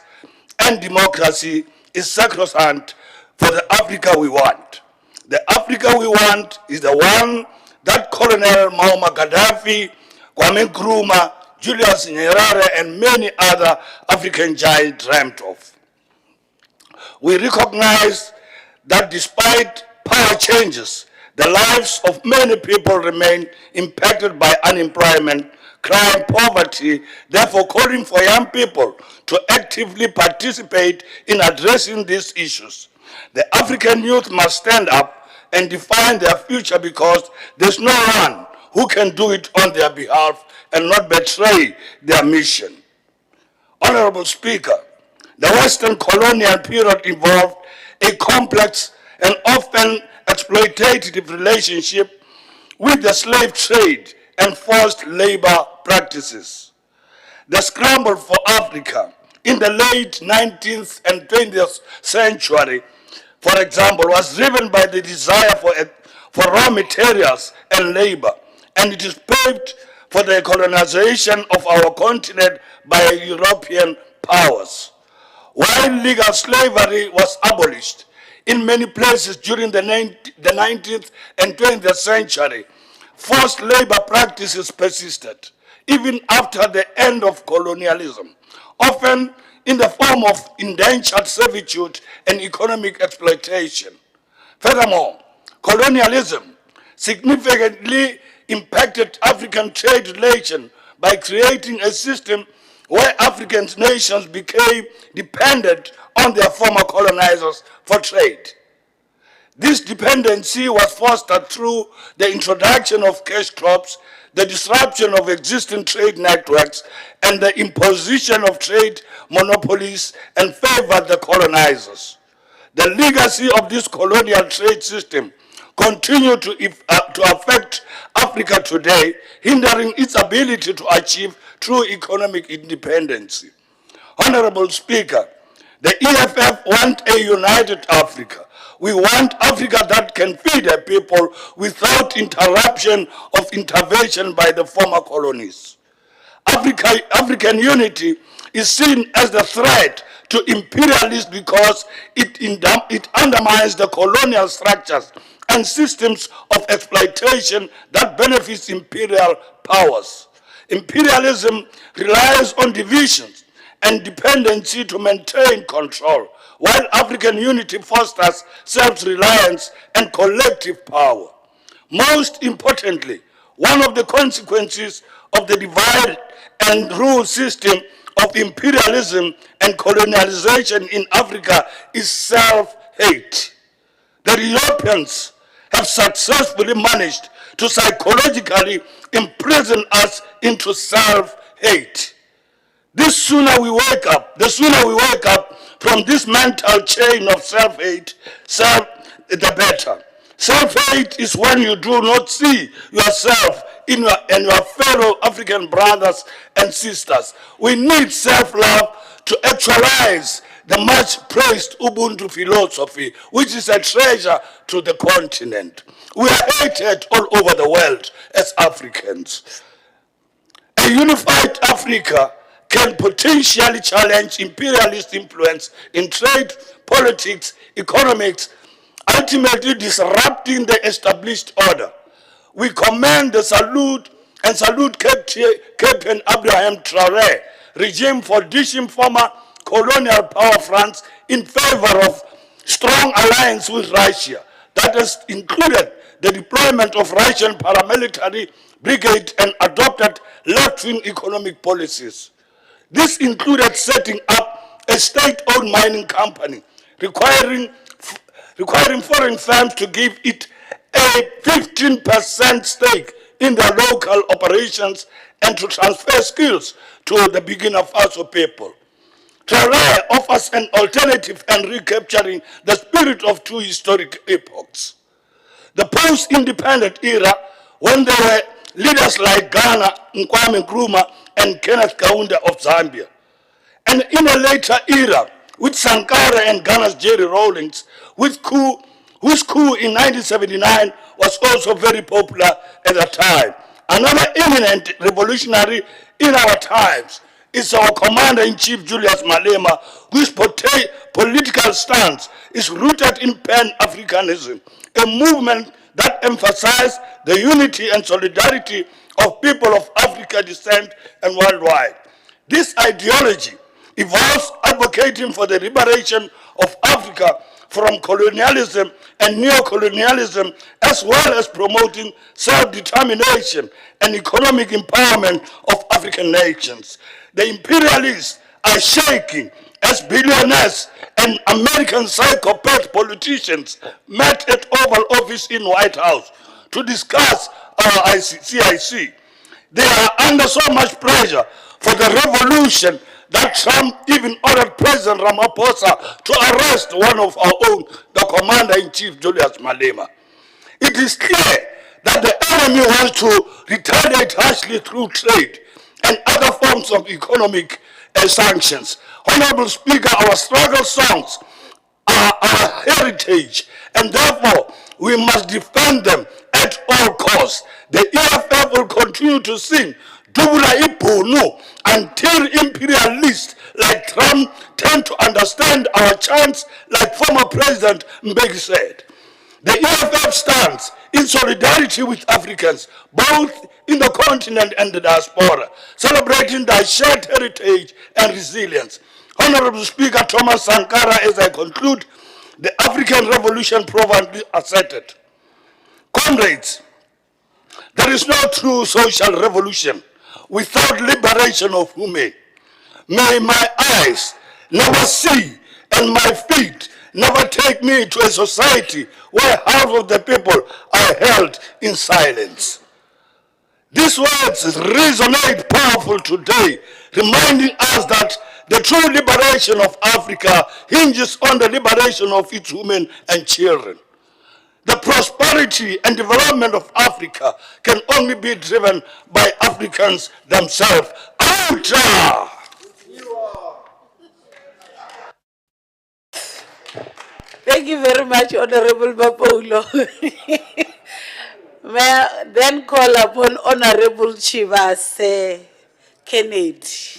and democracy is sacrosanct for the Africa we want. The Africa we want is the one that Colonel Muammar Gaddafi, Kwame Nkrumah, Julius Nyerere, and many other African giants dreamt of. We recognize that despite power changes, the lives of many people remain impacted by unemployment, crime, poverty, therefore calling for young people to actively participate in addressing these issues. The African youth must stand up and define their future because there's no one who can do it on their behalf and not betray their mission. Honorable Speaker, the Western colonial period involved a complex and often exploitative relationship with the slave trade and forced labor practices. The scramble for Africa in the late 19th and 20th century, for example, was driven by the desire for raw materials and labor, and it is paved for the colonization of our continent by European powers. While legal slavery was abolished in many places during the 19th and 20th century, forced labor practices persisted, even after the end of colonialism, often in the form of indentured servitude and economic exploitation. Furthermore, colonialism significantly impacted African trade relations by creating a system where African nations became dependent on their former colonizers for trade. This dependency was fostered through the introduction of cash crops, the disruption of existing trade networks, and the imposition of trade monopolies and favored the colonizers. The legacy of this colonial trade system continues to affect Africa today, hindering its ability to achieve true economic independence. Honorable Speaker, the EFF wants a united Africa. We want Africa that can feed her people without interruption of intervention by the former colonies. African unity is seen as the threat to imperialism because it undermines the colonial structures and systems of exploitation that benefits imperial powers. Imperialism relies on divisions and dependency to maintain control, while African unity fosters self-reliance and collective power. Most importantly, one of the consequences of the divide and rule system of imperialism and colonialization in Africa is self-hate. The Europeans have successfully managed to psychologically imprison us into self-hate. The sooner we wake up from this mental chain of self-hate, the better. Self-hate is when you do not see yourself and your fellow African brothers and sisters. We need self-love to actualize the much-praised Ubuntu philosophy, which is a treasure to the continent. We are hated all over the world as Africans. A unified Africa can potentially challenge imperialist influence in trade, politics, economics, ultimately disrupting the established order. We commend the salute Captain Abraham Traoré regime for dishing former colonial power France in favor of strong alliance with Russia that has included the deployment of Russian paramilitary brigade and adopted left-wing economic policies. This included setting up a state-owned mining company, requiring foreign firms to give it a 15% stake in their local operations and to transfer skills to the Burkina Faso people. Traoré offers an alternative and recapturing the spirit of two historic epochs. The post-independent era, when there were leaders like Ghana, Kwame Nkrumah, and Kenneth Kaunda of Zambia. And in a later era, with Sankara and Ghana's Jerry Rawlings, whose coup in 1979 was also very popular at the time. Another eminent revolutionary in our times, is our Commander-in-Chief, Julius Malema, whose political stance is rooted in Pan-Africanism, a movement that emphasizes the unity and solidarity of people of African descent and worldwide. This ideology involves advocating for the liberation of Africa from colonialism and neo-colonialism, as well as promoting self-determination and economic empowerment of African nations. The imperialists are shaking as billionaires and American psychopath politicians met at Oval Office in White House to discuss our CIC. They are under so much pressure for the revolution that Trump even ordered President Ramaphosa to arrest one of our own, the Commander-in-Chief, Julius Malema. It is clear that the enemy wants to retaliate harshly through trade and other forms of economic sanctions. Honorable Speaker, our struggle songs are our heritage, and therefore we must defend them at all costs. The EFF will continue to sing Dubula Ipunu until imperialists like Trump tend to understand our chants, like former President Mbeki said. The EFF stands in solidarity with Africans, both in the continent and the diaspora, celebrating their shared heritage and resilience. Honorable Speaker Thomas Sankara, as I conclude, the African Revolution provenly asserted. Comrades, there is no true social revolution without liberation of women. May my eyes never see and my feet never take me to a society where half of the people are held in silence. These words resonate powerful today, reminding us that the true liberation of Africa hinges on the liberation of its women and children. The prosperity and development of Africa can only be driven by Africans themselves. Oucha! Thank you very much, Honorable Mapolo. May I then call upon Honorable Chivase Kennedy.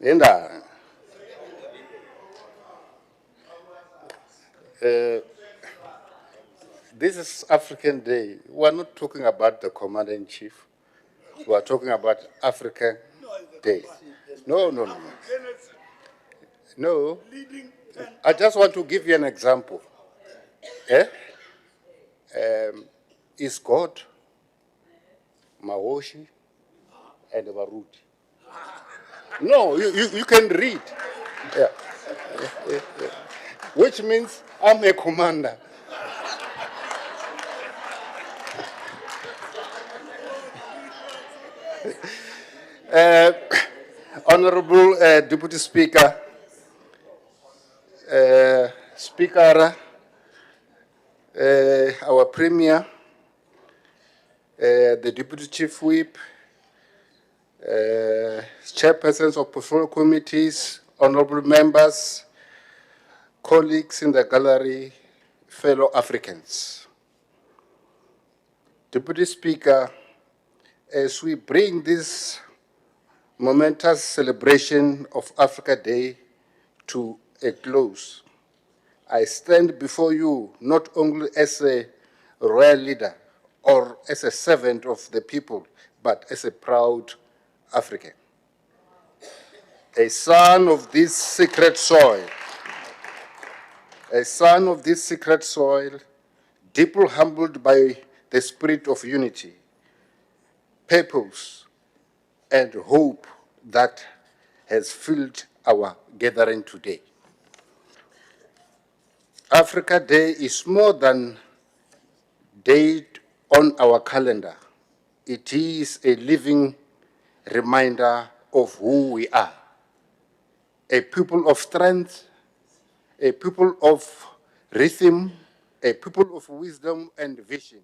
Linda, this is African Day. We're not talking about the Commander-in-Chief. We're talking about African Day. No. No. I just want to give you an example. Is God, Mawoshi, and Baruti. No, you can read. Yeah. Which means I'm a commander. Honorable Deputy Speaker, Speaker, our Premier, the Deputy Chief Whip, chairpersons of portfolio committees, honorable members, colleagues in the gallery, fellow Africans. Deputy Speaker, as we bring this momentous celebration of Africa Day to a close, I stand before you not only as a royal leader or as a servant of the people, but as a proud African, a son of this sacred soil, deeply humbled by the spirit of unity, purpose, and hope that has filled our gathering today. Africa Day is more than a date on our calendar. It is a living reminder of who we are. a people of strength, a people of rhythm, a people of wisdom and vision,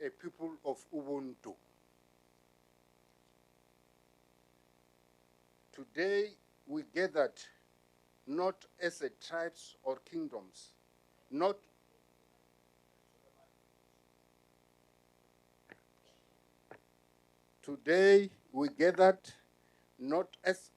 a people of Ubuntu. Today we gathered not as a tribes or kingdoms, not today we gathered not as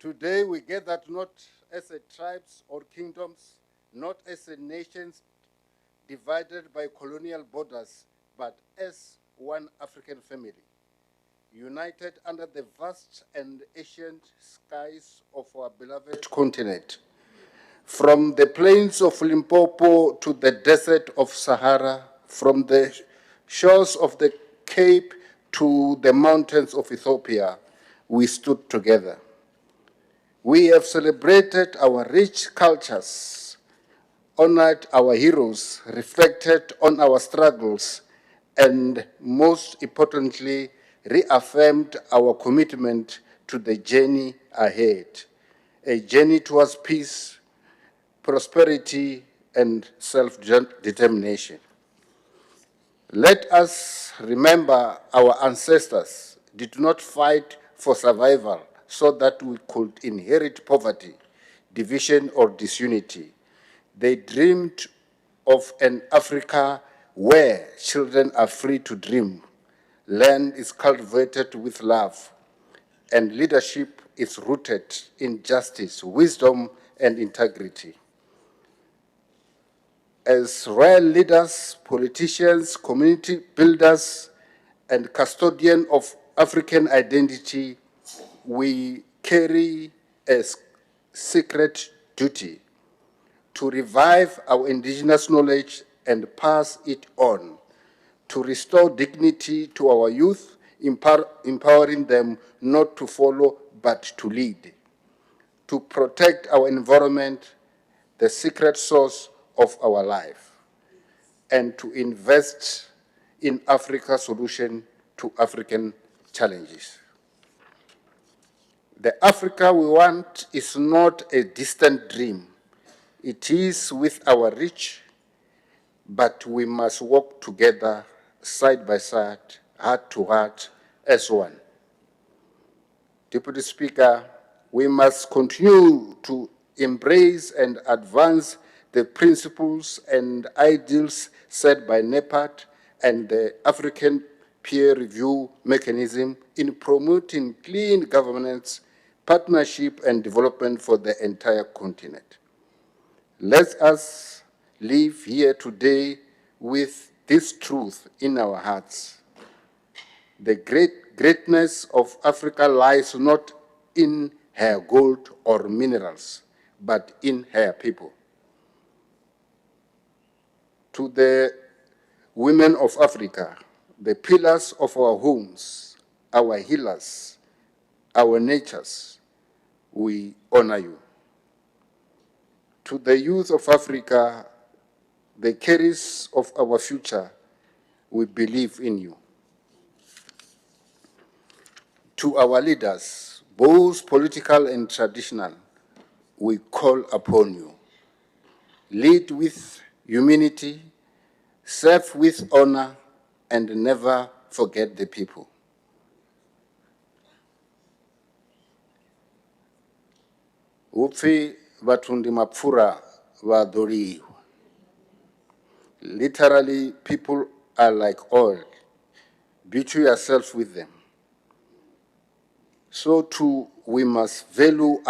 Today we gathered not as a tribes or kingdoms, not as a nations divided by colonial borders, but as one African family, united under the vast and ancient skies of our beloved continent. From the plains of Limpopo to the desert of Sahara, from the shores of the Cape to the mountains of Ethiopia, we stood together. We have celebrated our rich cultures, honored our heroes, reflected on our struggles, and most importantly, reaffirmed our commitment to the journey ahead, a journey towards peace, prosperity, and self-determination. Let us remember our ancestors did not fight for survival so that we could inherit poverty, division, or disunity. They dreamed of an Africa where children are free to dream, land is cultivated with love, and leadership is rooted in justice, wisdom, and integrity. As royal leaders, politicians, community builders, and custodians of African identity, we carry a sacred duty to revive our indigenous knowledge and pass it on, to restore dignity to our youth, empowering them not to follow but to lead, to protect our environment, the secret source of our life, and to invest in Africa's solution to African challenges. The Africa we want is not a distant dream. It is with our reach, but we must work together, side by side, heart to heart, as one. Deputy Speaker, we must continue to embrace and advance the principles and ideals set by NEPAD and the African peer review mechanism in promoting clean governance, partnership, and development for the entire continent. Let us live here today with this truth in our hearts. The greatness of Africa lies not in her gold or minerals, but in her people. To the women of Africa, the pillars of our homes, our healers, our natures, we honor you. To the youth of Africa, the carriers of our future, we believe in you. To our leaders, both political and traditional, we call upon you. Lead with humility, serve with honor, and never forget the people. Upfi vatundi mapfura vadholiwa. Literally, people are like oil. Bury yourself with them. So too, we must value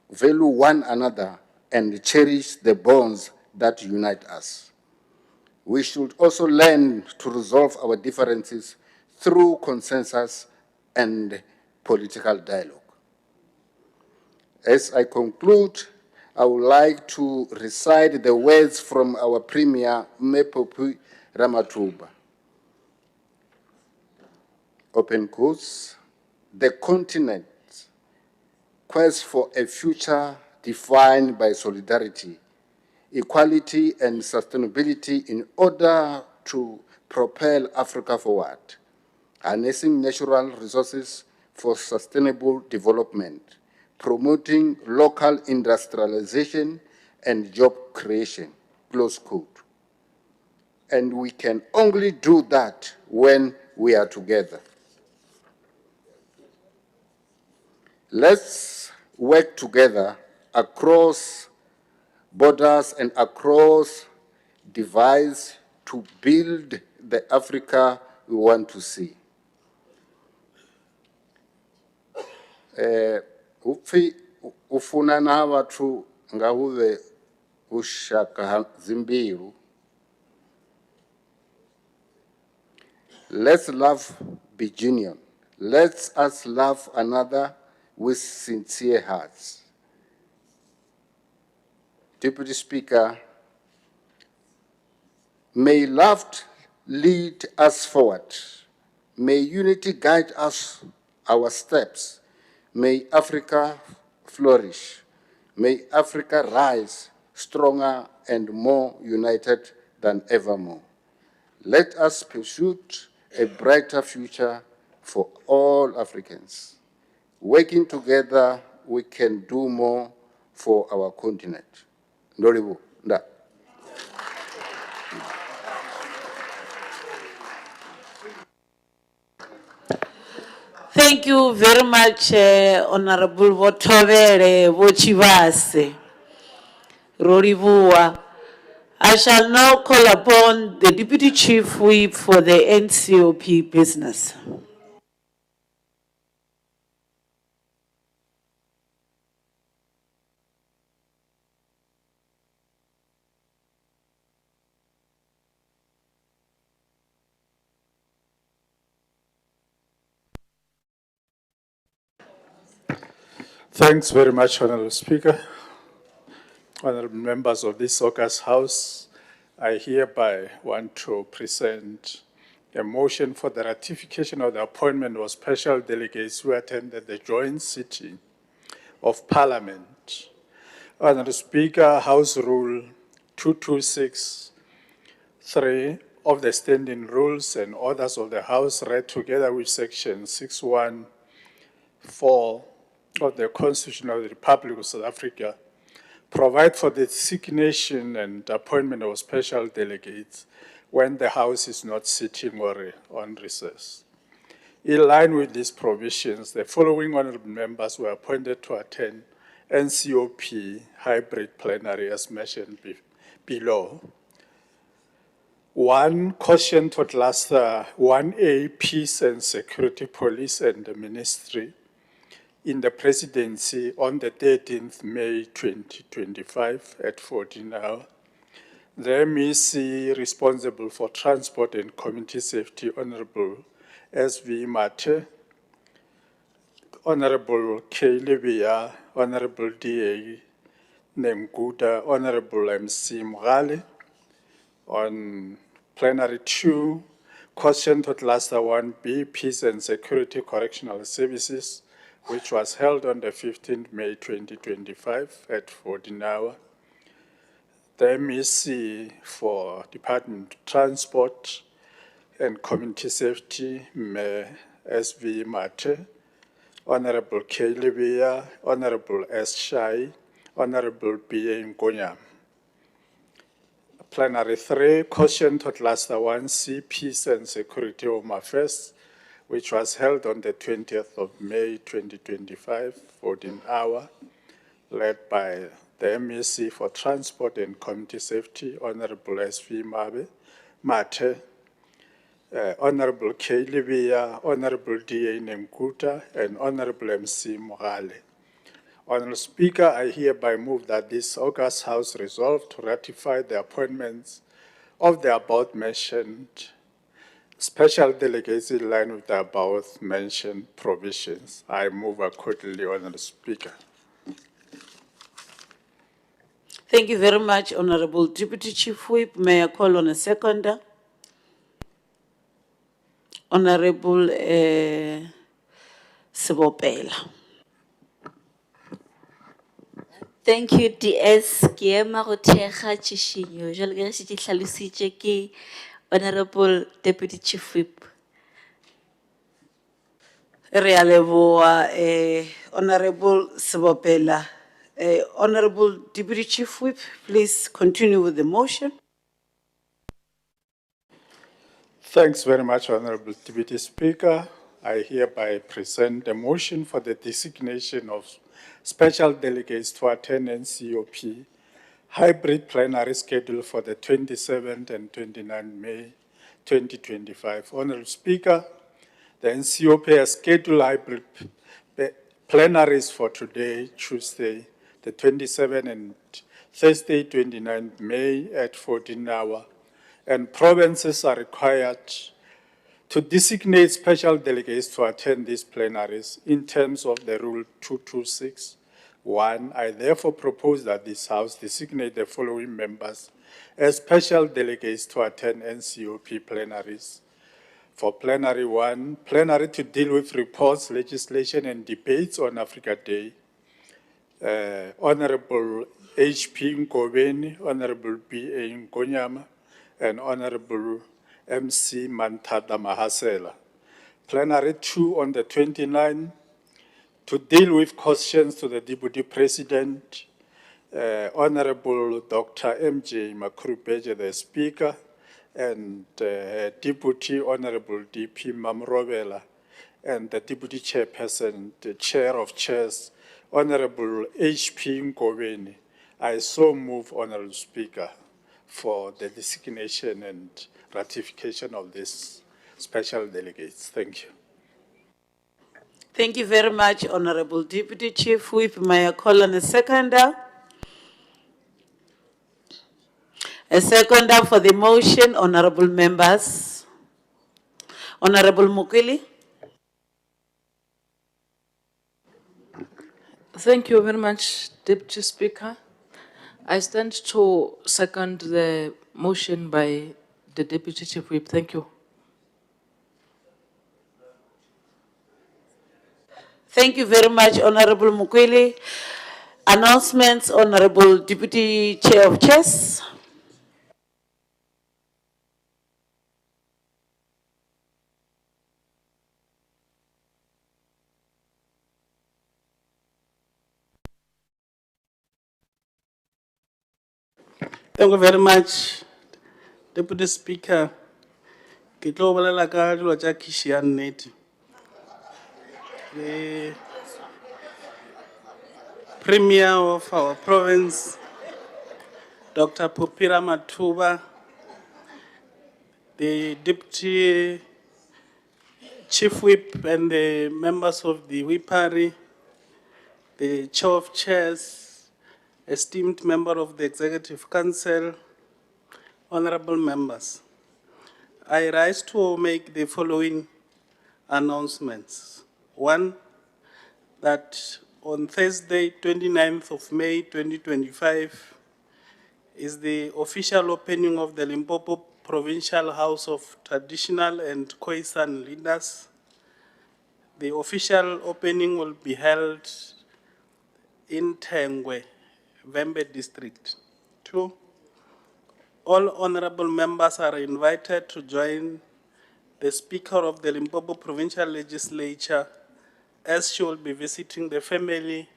one another and cherish the bonds that unite us. We should also learn to resolve our differences through consensus and political dialogue. As I conclude, I would like to recite the words from our Premier, Limpopo Ramathuba. Open quotes. The continent quests for a future defined by solidarity, equality, and sustainability in order to propel Africa forward, harnessing natural resources for sustainable development, promoting local industrialization and job creation, close quote. And we can only do that when we are together. Let's work together across borders and across divides to build the Africa we want to see. Upfi ufuna na watu nga huve ushaka zimbiru. Let's love be genuine. Let us love another with sincere hearts. Deputy Speaker, may love lead us forward. May unity guide us, our steps. May Africa flourish. May Africa rise stronger and more united than evermore. Let us pursue a brighter future for all Africans. Working together, we can do more for our continent. Ndolibu, nda. Thank you very much, Honorable Botovere Bochivase Rorivua. I shall now call upon the Deputy Chief Whip for the NCOP business. Thanks very much, Honorable Speaker. Honorable members of this August House, I hereby want to present a motion for the ratification of the appointment of special delegates who attended the joint sitting of Parliament. Honorable Speaker, House Rule 2263 of the Standing Rules and Orders of the House, read together with Section 614 of the Constitution of the Republic of South Africa, provide for the designation and appointment of special delegates when the House is not sitting or on recess. In line with these provisions, the following honorable members were appointed to attend NCOP hybrid plenary as mentioned below. 1, Caution Totlaster 1A, Peace and Security Police and the Ministry in the Presidency on the 13th May 2025 at 14 hours. The MEC responsible for Transport and Community Safety, Honorable S.V. Mate, Honorable K. Libya, Honorable D.A. Nemguda, Honorable M.C. Mugale. On Plenary 2, Question Totlaster 1B, Peace and Security Correctional Services, which was held on the 15th May 2025 at 14 hours. The MEC for Department of Transport and Community Safety, Mayor S.V. Mate, Honorable K. Libya, Honorable S. Shai, Honorable B.A. Nkonyam. Plenary 3, Caution Totlaster 1C, Peace and Security Home Affairs, which was held on the 20th of May 2025, 14 hours, led by the MEC for Transport and Community Safety, Honorable S.V. Mate, Honorable K. Libya, Honorable D.A. Nemguta, and Honorable M.C. Mugale. Honorable Speaker, I hereby move that this August House resolve to ratify the appointments of the above mentioned special delegates in line with the above mentioned provisions. I move accordingly, Honorable Speaker. Thank you very much, Honorable Deputy Chief Whip. May I call on a seconder? Honorable Sebopela. Thank you, DS. Ke ema go thekga tšhišinyo, jwale ka ge se di hlalositše ke Honorable Deputy Chief Whip. Re a leboga, Honorable Sebopela. Honorable Deputy Chief Whip, please continue with the motion. Thanks very much, Honorable Deputy Speaker. I hereby present a motion for the designation of special delegates to attend NCOP hybrid plenary schedule for the 27th and 29th May 2025. Honorable Speaker, the NCOP has scheduled hybrid plenaries for today, Tuesday, the 27th, and Thursday, 29th May at 14 hours. And provinces are required to designate special delegates to attend these plenaries in terms of the Rule 226(1). I therefore propose that this House designate the following members as special delegates to attend NCOP plenaries. For plenary 1, plenary to deal with reports, legislation, and debates on Africa Day. Honorable H.P. Nkobeni, Honorable B.A. Nkonyama, and Honorable M.C. Manthada Mahasela. Plenary 2 on the 29th to deal with questions to the Deputy President, Honorable Dr. M.J. Makrupeje, the Speaker, and Deputy Honorable D.P. Mamrobela, and the Deputy Chairperson, the Chair of Chairs, Honorable H.P. Nkobeni. I so move, Honorable Speaker, for the designation and ratification of these special delegates. Thank you. Thank you very much, Honorable Deputy Chief Whip. May I call on a seconder? A seconder for the motion, honorable members. Honorable Mukili. Thank you very much, Deputy Speaker. I stand to second the motion by the Deputy Chief Whip. Thank you. Thank you very much, Honorable Mukweli. Announcements, Honorable Deputy Chair of Chairs. Thank you very much, Deputy Speaker. Ke tlo bolela ka dilo tša khiši ya nnete. The Premier of our province, Dr. Popira Matuba, the Deputy Chief Whip and the members of the Whipari, the Chair of Chairs, esteemed member of the Executive Council, honorable members. I rise to make the following announcements. One, that on Thursday, 29th of May, 2025, is the official opening of the Limpopo Provincial House of Traditional and Khoisan Leaders. The official opening will be held in Tengwe, Vembe District. Two, all honorable members are invited to join the Speaker of the Limpopo Provincial Legislature as she will be visiting the family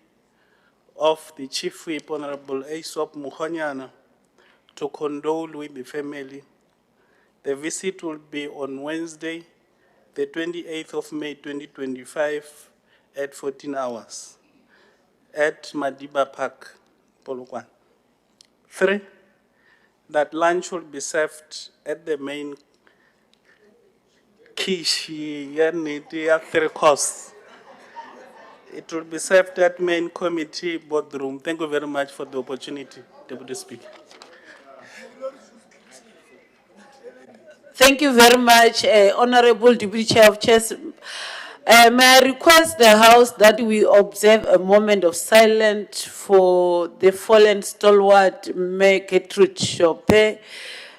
of the Chief Whip, Honorable Aesop Mukhonyana, to condole with the family. The visit will be on Wednesday, the 28th of May, 2025, at 14 hours at Madiba Park, Polokwane. Three, that lunch will be served at the main Kishi at 3 course. It will be served at main committee boardroom. Thank you very much for the opportunity, Deputy Speaker. Thank you very much, Honorable Deputy Chair of Chairs. May I request the House that we observe a moment of silence for the fallen stalwart Mayor Gertrude Shope,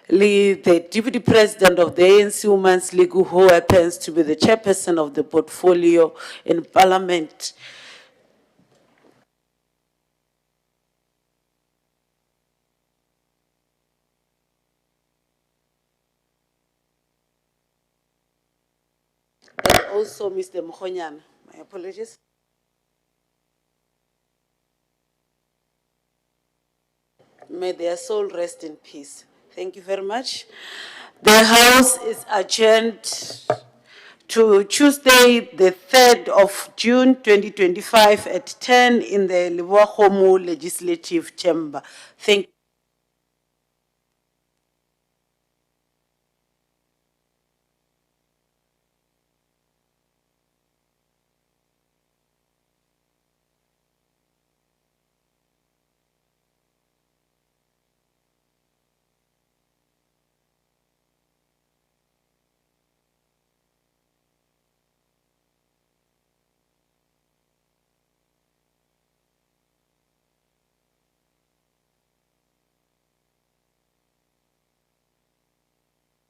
the Deputy President of the ANC Women's League, who happens to be the chairperson of the portfolio in Parliament. And also Mr. Mkhonyana. My apologies. May their soul rest in peace. Thank you very much. The House is adjourned to Tuesday, the 3rd of June, 2025 at 10 in the Limpopo Legislative Chamber. Thank you.